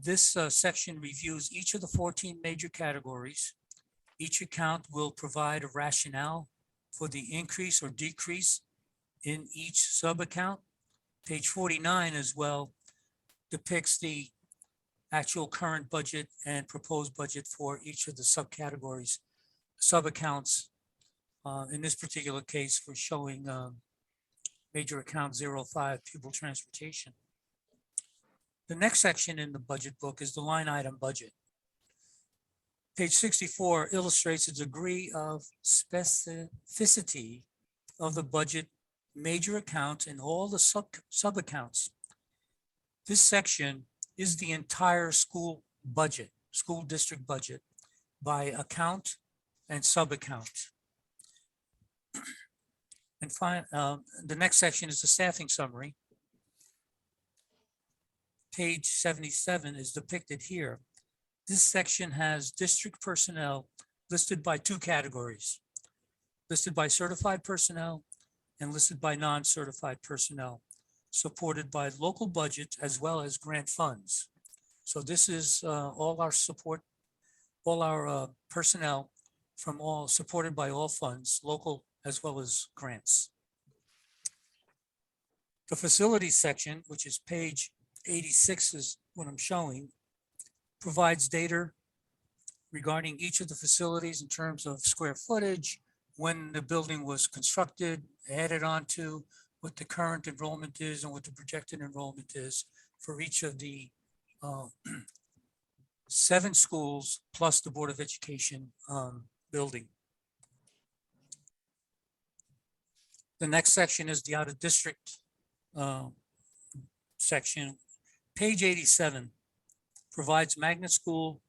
This section reviews each of the 14 major categories. Each account will provide a rationale for the increase or decrease in each sub-account. Page 49 as well depicts the actual current budget and proposed budget for each of the subcategories, sub-accounts. In this particular case, we're showing major account 05, pupil transportation. The next section in the budget book is the line item budget. Page 64 illustrates the degree of specificity of the budget major accounts and all the sub accounts. This section is the entire school budget, school district budget by account and sub account. And the next section is the staffing summary. Page 77 is depicted here. This section has district personnel listed by two categories, listed by certified personnel and listed by non-certified personnel, supported by local budgets as well as grant funds. So this is all our support, all our personnel from all supported by all funds, local as well as grants. The facilities section, which is page 86 is what I'm showing, provides data regarding each of the facilities in terms of square footage, when the building was constructed, added on to, what the current enrollment is and what the projected enrollment is for each of the 7 schools plus the Board of Education building. The next section is the out of district section. Page 87 provides magnet school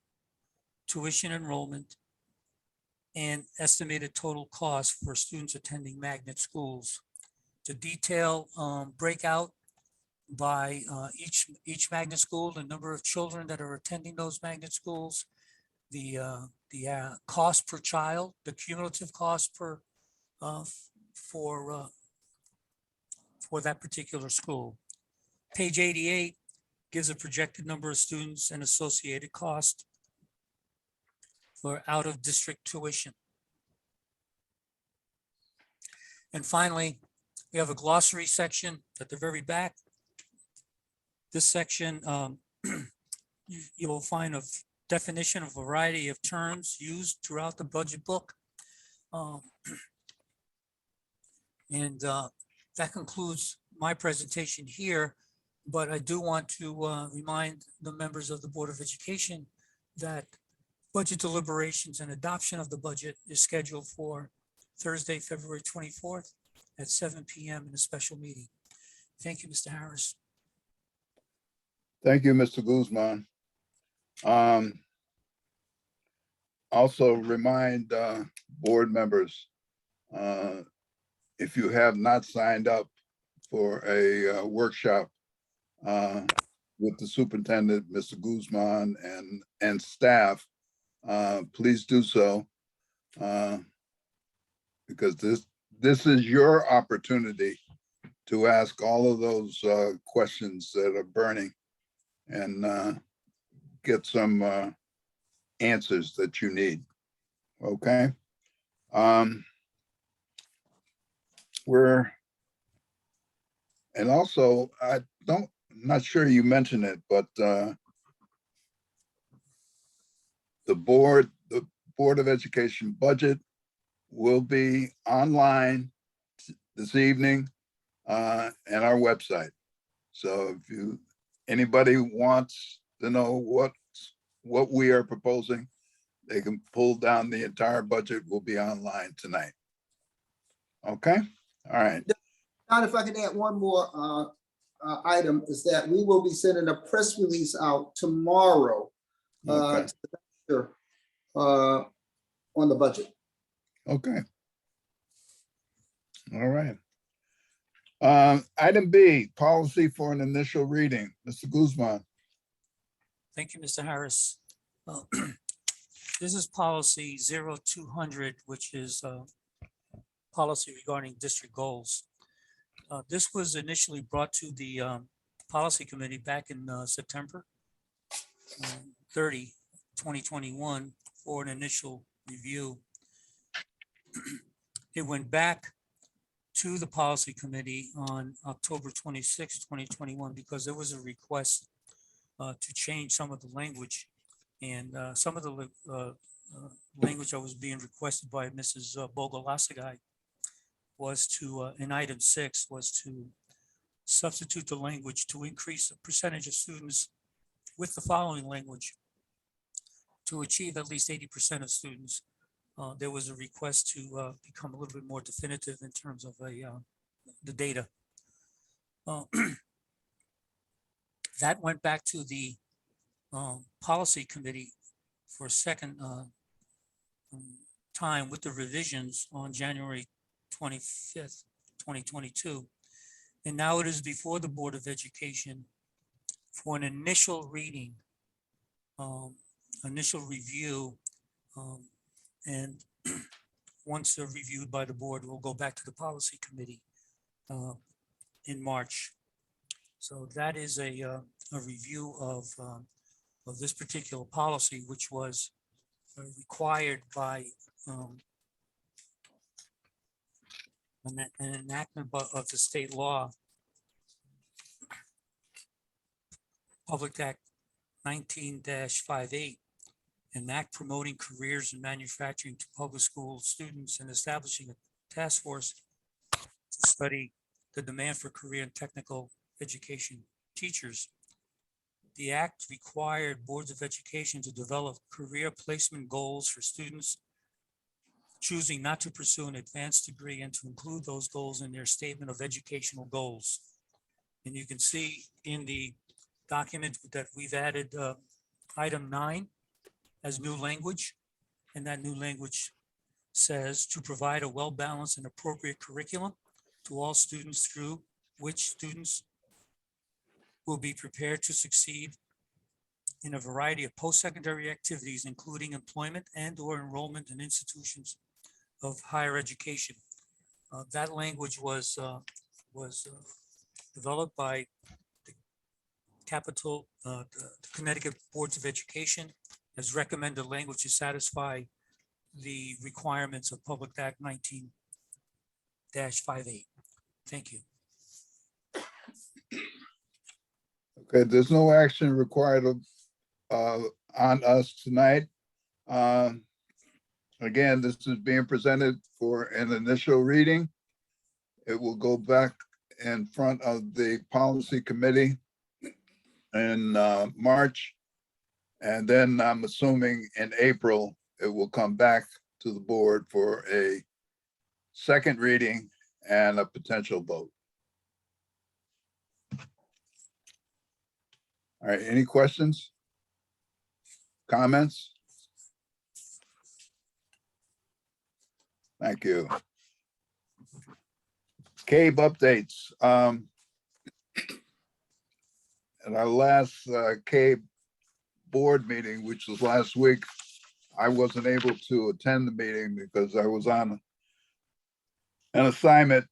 tuition enrollment and estimated total cost for students attending magnet schools. The detail breakout by each magnet school, the number of children that are attending those magnet schools, the cost per child, the cumulative cost per for that particular school. Page 88 gives a projected number of students and associated cost for out of district tuition. And finally, we have a glossary section at the very back. This section, you will find a definition of a variety of terms used throughout the budget book. That concludes my presentation here, but I do want to remind the members of the Board of Education that budget deliberations and adoption of the budget is scheduled for Thursday, February 24th at 7 p.m. in a special meeting. Thank you, Mr. Harris. Thank you, Mr. Guzman. Also remind board members, if you have not signed up for a workshop with the superintendent, Mr. Guzman, and staff, please do so, because this is your opportunity to ask all of those questions that are burning and get some answers that you need. Okay. And also, I'm not sure you mentioned it, but the Board of Education budget will be online this evening and our website. So if anybody wants to know what we are proposing, they can pull down the entire budget. Will be online tonight. Okay, all right. John, if I could add one more item, is that we will be sending a press release out tomorrow Okay. On the budget. Okay. All right. Item B, policy for an initial reading. Mr. Guzman. Thank you, Mr. Harris. This is policy 0200, which is policy regarding district goals. This was initially brought to the policy committee back in September 30, 2021 for an initial review. It went back to the policy committee on October 26, 2021, because there was a request to change some of the language, and some of the language that was being requested by Mrs. Bogolasagay was to, in item 6, was to substitute the language to increase the percentage of students with the following language. To achieve at least 80% of students, there was a request to become a little bit more definitive in terms of the data. That went back to the policy committee for a second time with the revisions on January 25th, 2022. And now it is before the Board of Education for an initial reading, initial review. And once they're reviewed by the board, we'll go back to the policy committee in March. So that is a review of this particular policy, which was required by an enactment of the state law, Public Act 19-58, an act promoting careers in manufacturing to public school students and establishing a task force to study the demand for career and technical education teachers. The act required boards of education to develop career placement goals for students choosing not to pursue an advanced degree and to include those goals in their statement of educational goals. And you can see in the document that we've added item 9 as new language. And that new language says to provide a well-balanced and appropriate curriculum to all students through which students will be prepared to succeed in a variety of post-secondary activities, including employment and/or enrollment in institutions of higher education. That language was developed by the Connecticut Boards of Education as recommended language to satisfy the requirements of Public Act 19-58. Thank you. Okay, there's no action required on us tonight. Again, this is being presented for an initial reading. It will go back in front of the policy committee in March. And then I'm assuming in April, it will come back to the board for a second reading and a potential vote. All right, any questions? Comments? Thank you. CABE updates. At our last CABE board meeting, which was last week, I wasn't able to attend the meeting because I was on an assignment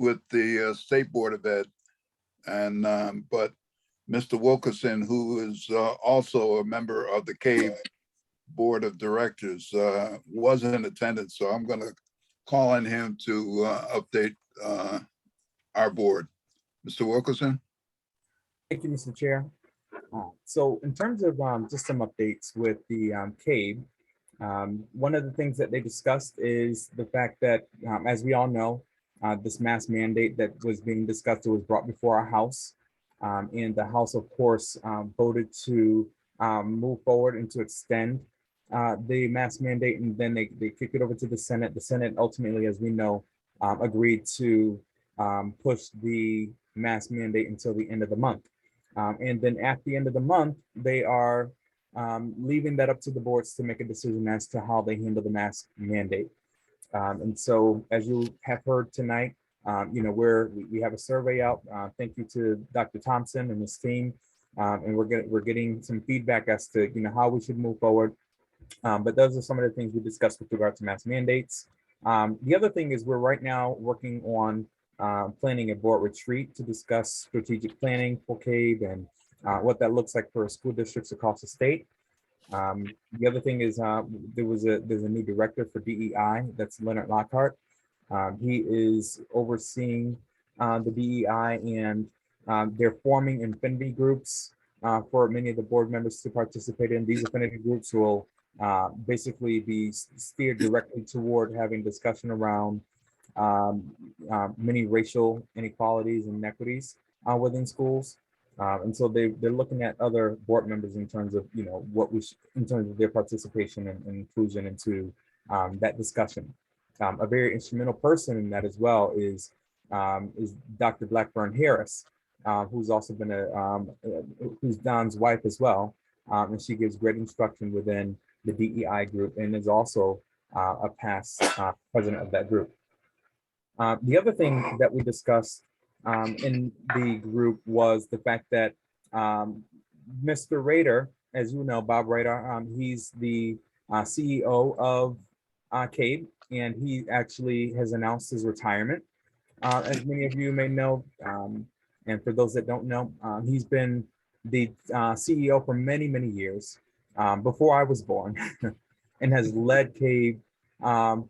with the State Board of Ed. And but Mr. Wilkerson, who is also a member of the CABE Board of Directors, was in attendance. So I'm going to call on him to update our board. Mr. Wilkerson? Thank you, Mr. Chair. So in terms of just some updates with the CABE, one of the things that they discussed is the fact that, as we all know, this mask mandate that was being discussed, it was brought before our House. And the House, of course, voted to move forward and to extend the mask mandate, and then they kicked it over to the Senate. The Senate ultimately, as we know, agreed to push the mask mandate until the end of the month. And then at the end of the month, they are leaving that up to the boards to make a decision as to how they handle the mask mandate. And so, as you have heard tonight, you know, we have a survey out. Thank you to Dr. Thompson and his team, and we're getting some feedback as to, you know, how we should move forward. But those are some of the things we discussed with regard to mask mandates. The other thing is we're right now working on planning a board retreat to discuss strategic planning for CABE and what that looks like for school districts across the state. The other thing is there's a new director for DEI, that's Leonard Lockhart. He is overseeing the DEI, and they're forming affinity groups for many of the board members to participate in. These affinity groups will basically be steered directly toward having discussion around many racial inequalities and inequities within schools. And so they're looking at other board members in terms of, what in terms of their participation and inclusion into that discussion. A very instrumental person in that as well is Dr. Blackburn Harris, who's also been who's Don's wife as well. And she gives great instruction within the DEI group and is also a past president of that group. The other thing that we discussed in the group was the fact that Mr. Rader, as you know, Bob Rader, he's the CEO of CABE, and he actually has announced his retirement. As many of you may know, and for those that don't know, he's been the CEO for many, many years before I was born and has led CABE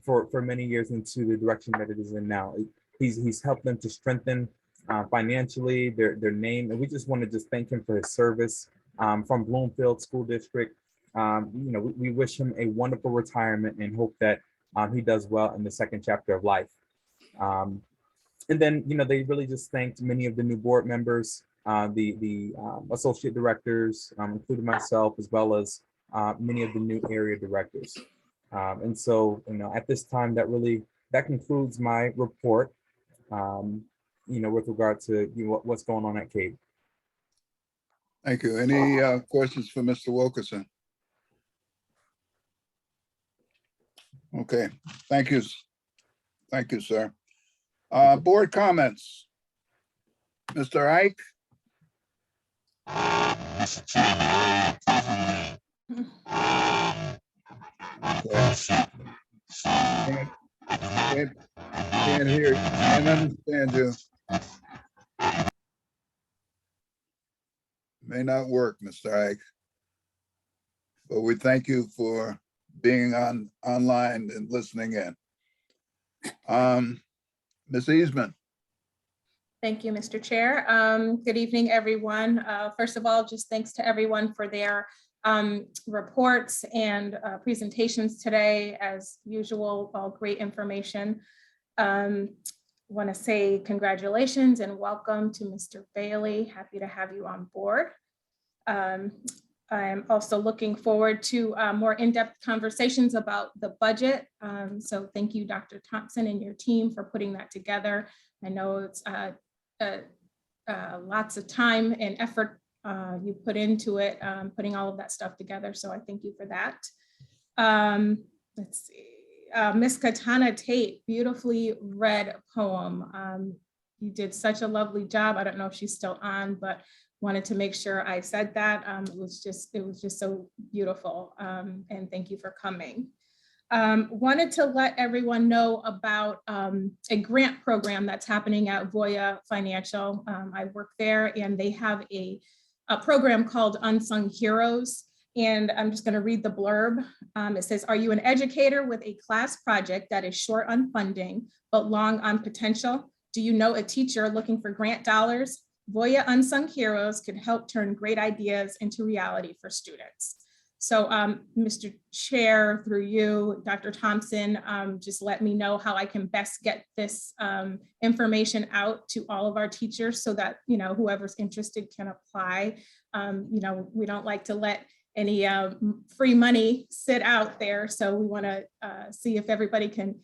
for many years into the direction that it is in now. He's helped them to strengthen financially their name, and we just want to just thank him for his service from Bloomfield School District. We wish him a wonderful retirement and hope that he does well in the second chapter of life. And then, they really just thanked many of the new board members, the associate directors, including myself, as well as many of the new area directors. And so, at this time, that concludes my report, with regard to what's going on at CABE. Thank you. Any questions for Mr. Wilkerson? Okay, thank you. Thank you, sir. Board comments. Mr. Ike? Can't hear you. Can't understand you. May not work, Mr. Ike. But we thank you for being online and listening in. Ms. Eastman. Thank you, Mr. Chair. Good evening, everyone. First of all, just thanks to everyone for their reports and presentations today. As usual, all great information. Want to say congratulations and welcome to Mr. Bailey. Happy to have you on board. I'm also looking forward to more in-depth conversations about the budget. So thank you, Dr. Thompson and your team for putting that together. I know it's lots of time and effort you put into it, putting all of that stuff together. So I thank you for that. Let's see, Miss Katana Tate, beautifully read poem. You did such a lovely job. I don't know if she's still on, but wanted to make sure I said that. It was just so beautiful. And thank you for coming. Wanted to let everyone know about a grant program that's happening at Voya Financial. I work there and they have a program called Unsung Heroes. And I'm just going to read the blurb. It says, are you an educator with a class project that is short on funding, but long on potential? Do you know a teacher looking for grant dollars? Voya Unsung Heroes could help turn great ideas into reality for students. So Mr. Chair, through you, Dr. Thompson, just let me know how I can best get this information out to all of our teachers so that, whoever's interested can apply. We don't like to let any free money sit out there. So we want to see if everybody can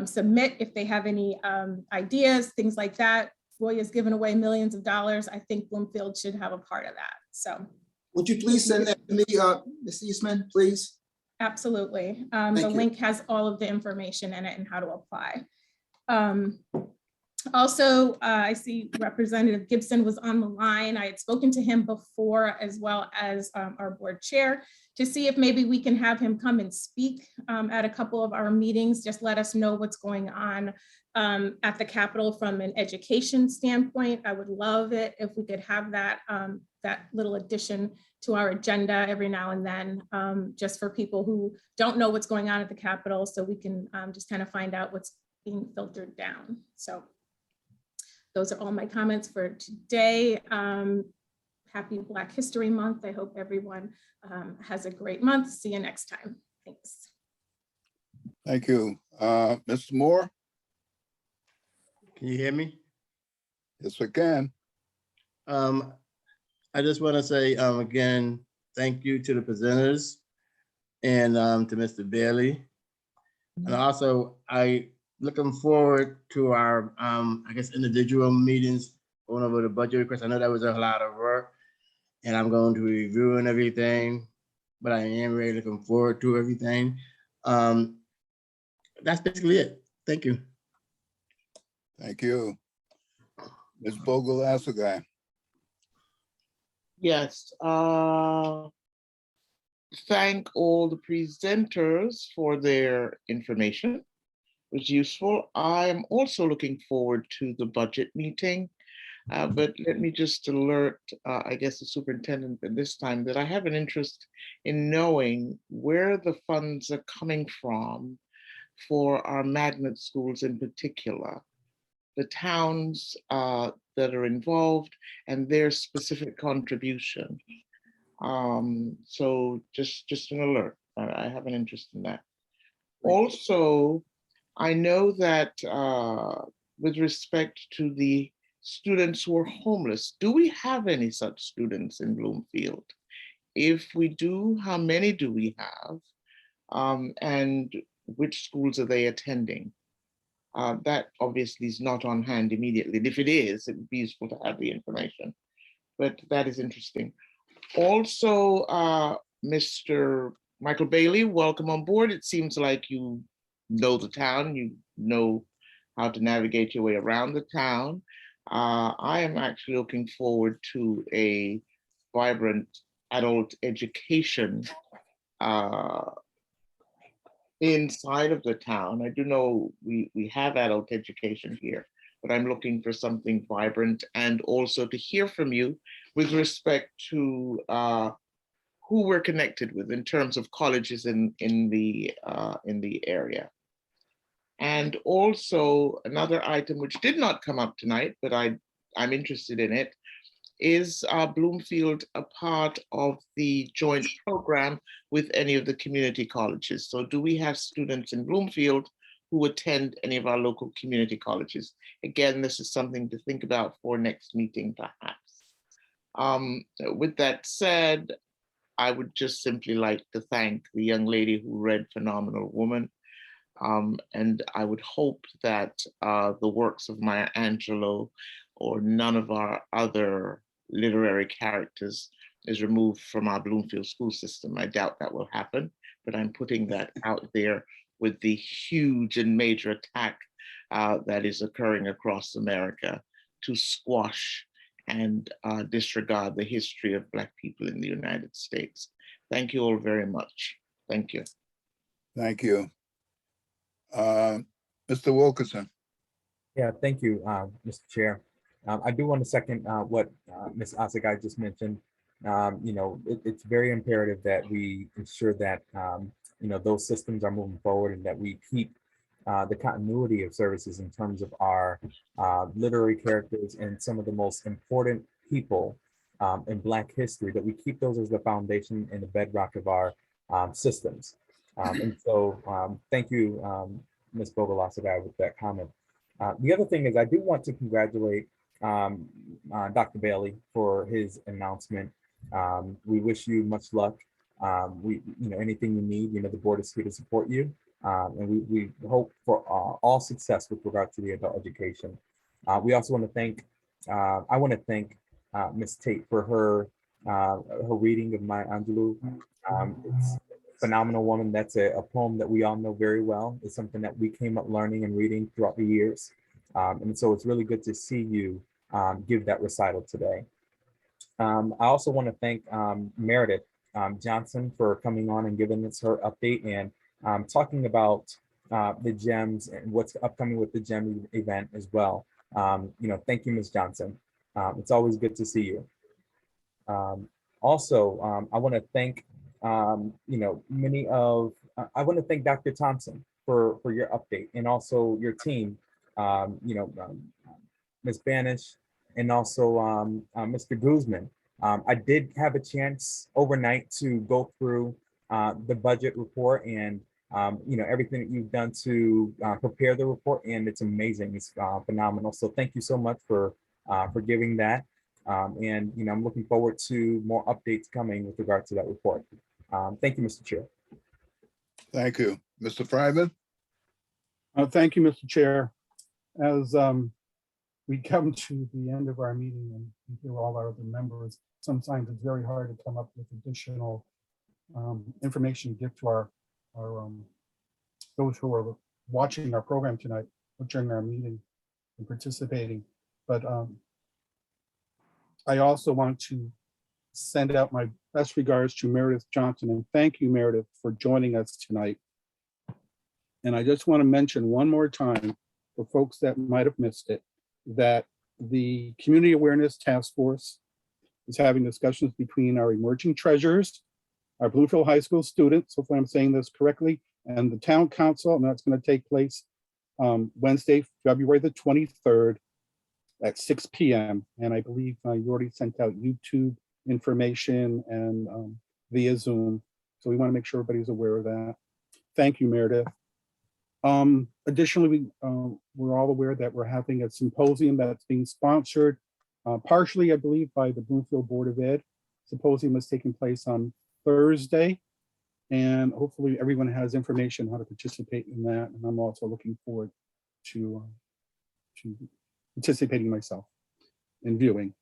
submit if they have any ideas, things like that. Voya's given away millions of dollars. I think Bloomfield should have a part of that. So would you please send that to me, Ms. Eastman, please? Absolutely. The link has all of the information in it and how to apply. Also, I see Representative Gibson was on the line. I had spoken to him before, as well as our board chair, to see if maybe we can have him come and speak at a couple of our meetings. Just let us know what's going on at the Capitol from an education standpoint. I would love it if we could have that, that little addition to our agenda every now and then, just for people who don't know what's going on at the Capitol, so we can just kind of find out what's being filtered down. So those are all my comments for today. Happy Black History Month. I hope everyone has a great month. See you next time. Thanks. Thank you. Mr. Moore? Can you hear me? Yes, we can. I just want to say, again, thank you to the presenters and to Mr. Bailey. And also, I looking forward to our, I guess, individual meetings going over the budget request. I know that was a lot of work, and I'm going to be reviewing everything, but I am really looking forward to everything. That's basically it. Thank you. Thank you. Ms. Bogolasika. Yes, thank all the presenters for their information. It was useful. I am also looking forward to the budget meeting. But let me just alert, I guess, the superintendent at this time that I have an interest in knowing where the funds are coming from for our magnet schools in particular, the towns that are involved and their specific contribution. So just an alert. I have an interest in that. Also, I know that with respect to the students who are homeless, do we have any such students in Bloomfield? If we do, how many do we have? And which schools are they attending? That obviously is not on hand immediately. And if it is, it would be useful to have the information, but that is interesting. Also, Mr. Michael Bailey, welcome on board. It seems like you know the town, you know how to navigate your way around the town. I am actually looking forward to a vibrant adult education inside of the town. I do know we have adult education here, but I'm looking for something vibrant, and also to hear from you with respect to who we're connected with in terms of colleges in the area. And also another item which did not come up tonight, but I'm interested in it, is Bloomfield a part of the joint program with any of the community colleges? So do we have students in Bloomfield who attend any of our local community colleges? Again, this is something to think about for next meeting, perhaps. With that said, I would just simply like to thank the young lady who read Phenomenal Woman. And I would hope that the works of Maya Angelou or none of our other literary characters is removed from our Bloomfield school system. I doubt that will happen, but I'm putting that out there with the huge and major attack that is occurring across America to squash and disregard the history of Black people in the United States. Thank you all very much. Thank you. Thank you. Mr. Wilkerson. Yeah, thank you, Mr. Chair. I do want to second what Ms. Asagai just mentioned. You know, it's very imperative that we ensure that, you know, those systems are moving forward and that we keep the continuity of services in terms of our literary characters and some of the most important people in Black history, that we keep those as the foundation and the bedrock of our systems. And so thank you, Ms. Bogolasika, with that comment. The other thing is I do want to congratulate Dr. Bailey for his announcement. We wish you much luck. You know, anything you need, you know, the board is here to support you. And we hope for all success with regard to the adult education. We also want to thank, I want to thank Ms. Tate for her reading of Maya Angelou. It's Phenomenal Woman. That's a poem that we all know very well. It's something that we came up learning and reading throughout the years. And so it's really good to see you give that recital today. I also want to thank Meredith Johnson for coming on and giving us her update and talking about the GEMS and what's upcoming with the GEM event as well. You know, thank you, Ms. Johnson. It's always good to see you. Also, I want to thank, you know, I want to thank Dr. Thompson for your update, and also your team, you know, Ms. Banish, and also Mr. Guzman. I did have a chance overnight to go through the budget report, and everything that you've done to prepare the report, and it's amazing. It's phenomenal. So thank you so much for giving that. And I'm looking forward to more updates coming with regard to that report. Thank you, Mr. Chair. Thank you. Mr. Fryman? Thank you, Mr. Chair. As we come to the end of our meeting and we hear all our other members, sometimes it's very hard to come up with additional information to give to our those who are watching our program tonight or during our meeting and participating. But I also want to send out my best regards to Meredith Johnson, and thank you, Meredith, for joining us tonight. And I just want to mention one more time for folks that might have missed it, that the Community Awareness Task Force is having discussions between our emerging treasures, our Bloomfield High School students, hopefully I'm saying this correctly, and the town council, and that's going to take place Wednesday, February the 23rd at 6 p.m. And I believe you already sent out YouTube information and via Zoom. So we want to make sure everybody's aware of that. Thank you, Meredith. Additionally, we're all aware that we're having a symposium that's being sponsored partially, I believe, by the Bloomfield Board of Ed. Symposium is taking place on Thursday, and hopefully everyone has information how to participate in that. And I'm also looking forward to participating myself in viewing.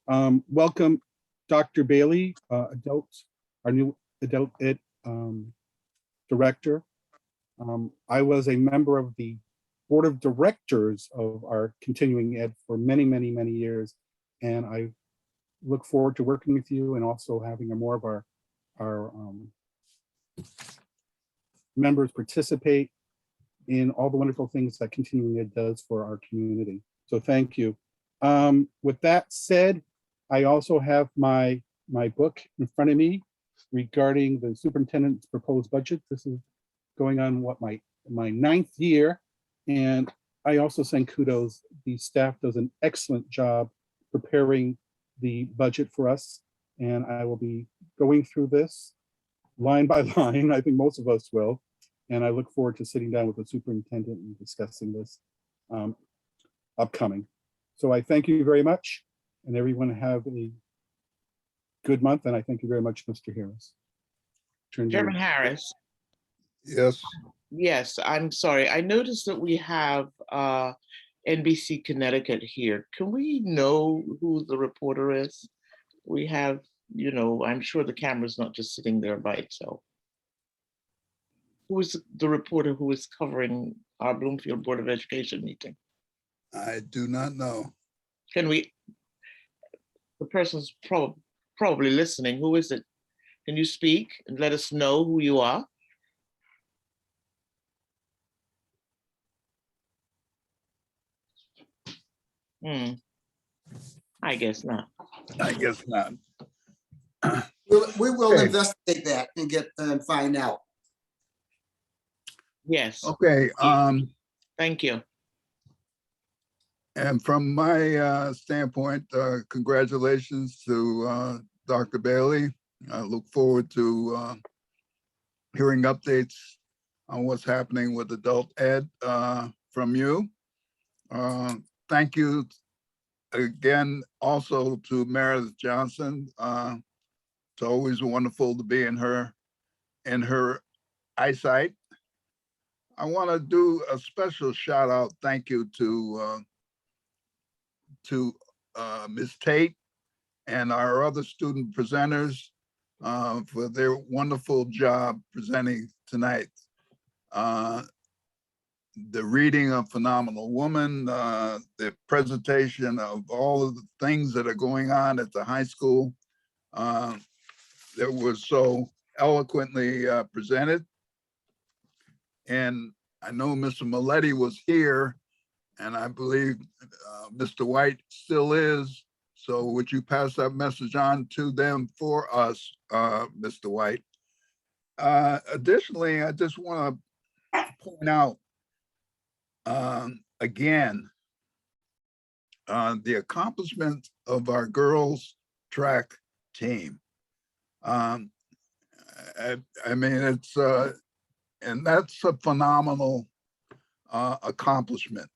Welcome, Dr. Bailey, our new adult ed director. I was a member of the board of directors of our continuing ed for many, many, many years. And I look forward to working with you and also having more of our members participate in all the wonderful things that continuing ed does for our community. So thank you. With that said, I also have my book in front of me regarding the superintendent's proposed budget. This is going on what my 9th year, and I also send kudos. The staff does an excellent job preparing the budget for us, and I will be going through this line by line. I think most of us will, and I look forward to sitting down with the superintendent and discussing this upcoming. So I thank you very much, and everyone have a good month, and I thank you very much, Mr. Harris. Chairman Harris. Yes. Yes, I'm sorry. I noticed that we have NBC Connecticut here. Can we know who the reporter is? We have, I'm sure the camera's not just sitting there by itself. Who is the reporter who is covering our Bloomfield Board of Education meeting? I do not know. Can we, the person's probably listening. Who is it? Can you speak and let us know who you are? I guess not. I guess not. We will Okay. investigate that and find out. Yes. Okay. Thank you. And from my standpoint, congratulations to Dr. Bailey. I look forward to hearing updates on what's happening with adult ed from you. Thank you again also to Meredith Johnson. It's always wonderful to be in her eyesight. I want to do a special shout out, thank you to Ms. Tate and our other student presenters for their wonderful job presenting tonight. The reading of Phenomenal Woman, the presentation of all of the things that are going on at the high school that was so eloquently presented. And I know Mr. Maletti was here, and I believe Mr. White still is. So would you pass that message on to them for us, Mr. White? Additionally, I just want to point out again, the accomplishment of our girls track team. I mean, And that's a phenomenal accomplishment.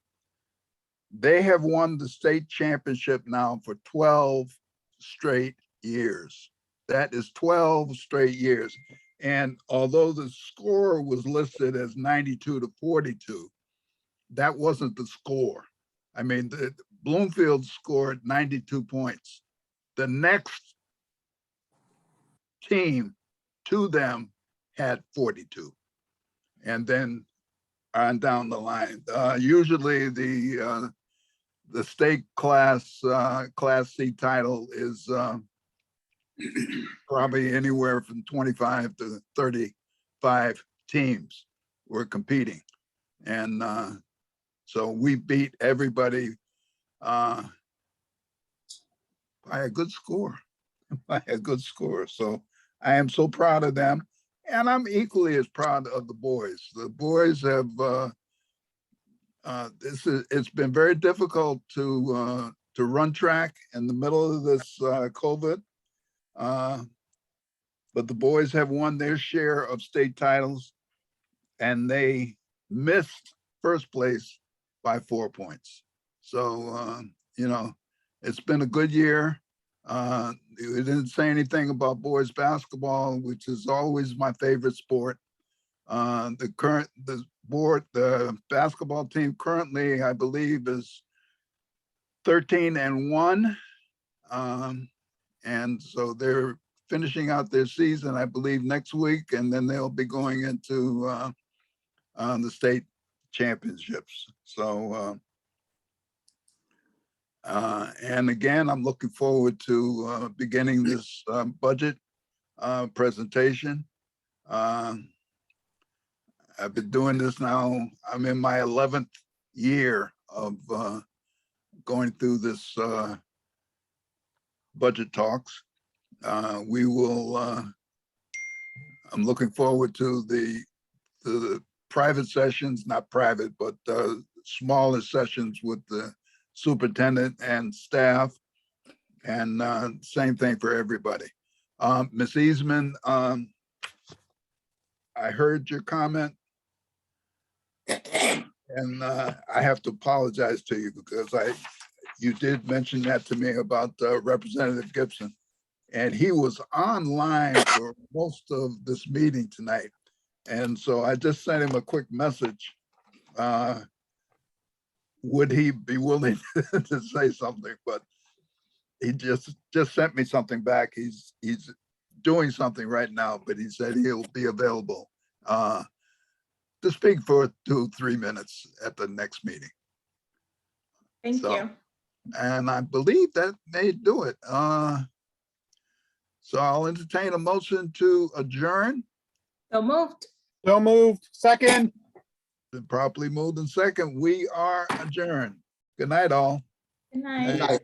They have won the state championship now for 12 straight years. That is 12 straight years. And although the score was listed as 92-42, that wasn't the score. I mean, Bloomfield scored 92 points. The next team to them had 42. And then on down the line, usually the state class C title is probably anywhere from 25 to 35 teams were competing. And so we beat everybody by a good score, by a good score. So I am so proud of them. And I'm equally as proud of the boys. The boys have, it's been very difficult to run track in the middle of this COVID. But the boys have won their share of state titles, and they missed first place by 4 points. So, you know, it's been a good year. We didn't say anything about boys basketball, which is always my favorite sport. The basketball team currently, I believe, is 13-1. And so they're finishing out their season, I believe, next week, and then they'll be going into the state championships. So, and again, I'm looking forward to beginning this budget presentation. I've been doing this now. I'm in my 11th year of going through this budget talks. We will, I'm looking forward to the private sessions, not private, but smaller sessions with the superintendent and staff, and same thing for everybody. Ms. Eastman, I heard your comment, and I have to apologize to you because you did mention that to me about Representative Gibson, and he was online for most of this meeting tonight. And so I just sent him a quick message. Would he be willing to say something? But he just sent me something back. He's doing something right now, but he said he'll be available to speak for 2-3 minutes at the next meeting. Thank you. And I believe that may do it. So I'll entertain a motion to adjourn. So moved. So moved. Second. Been properly moved and second. We are adjourned. Good night, all. Good night. Good night.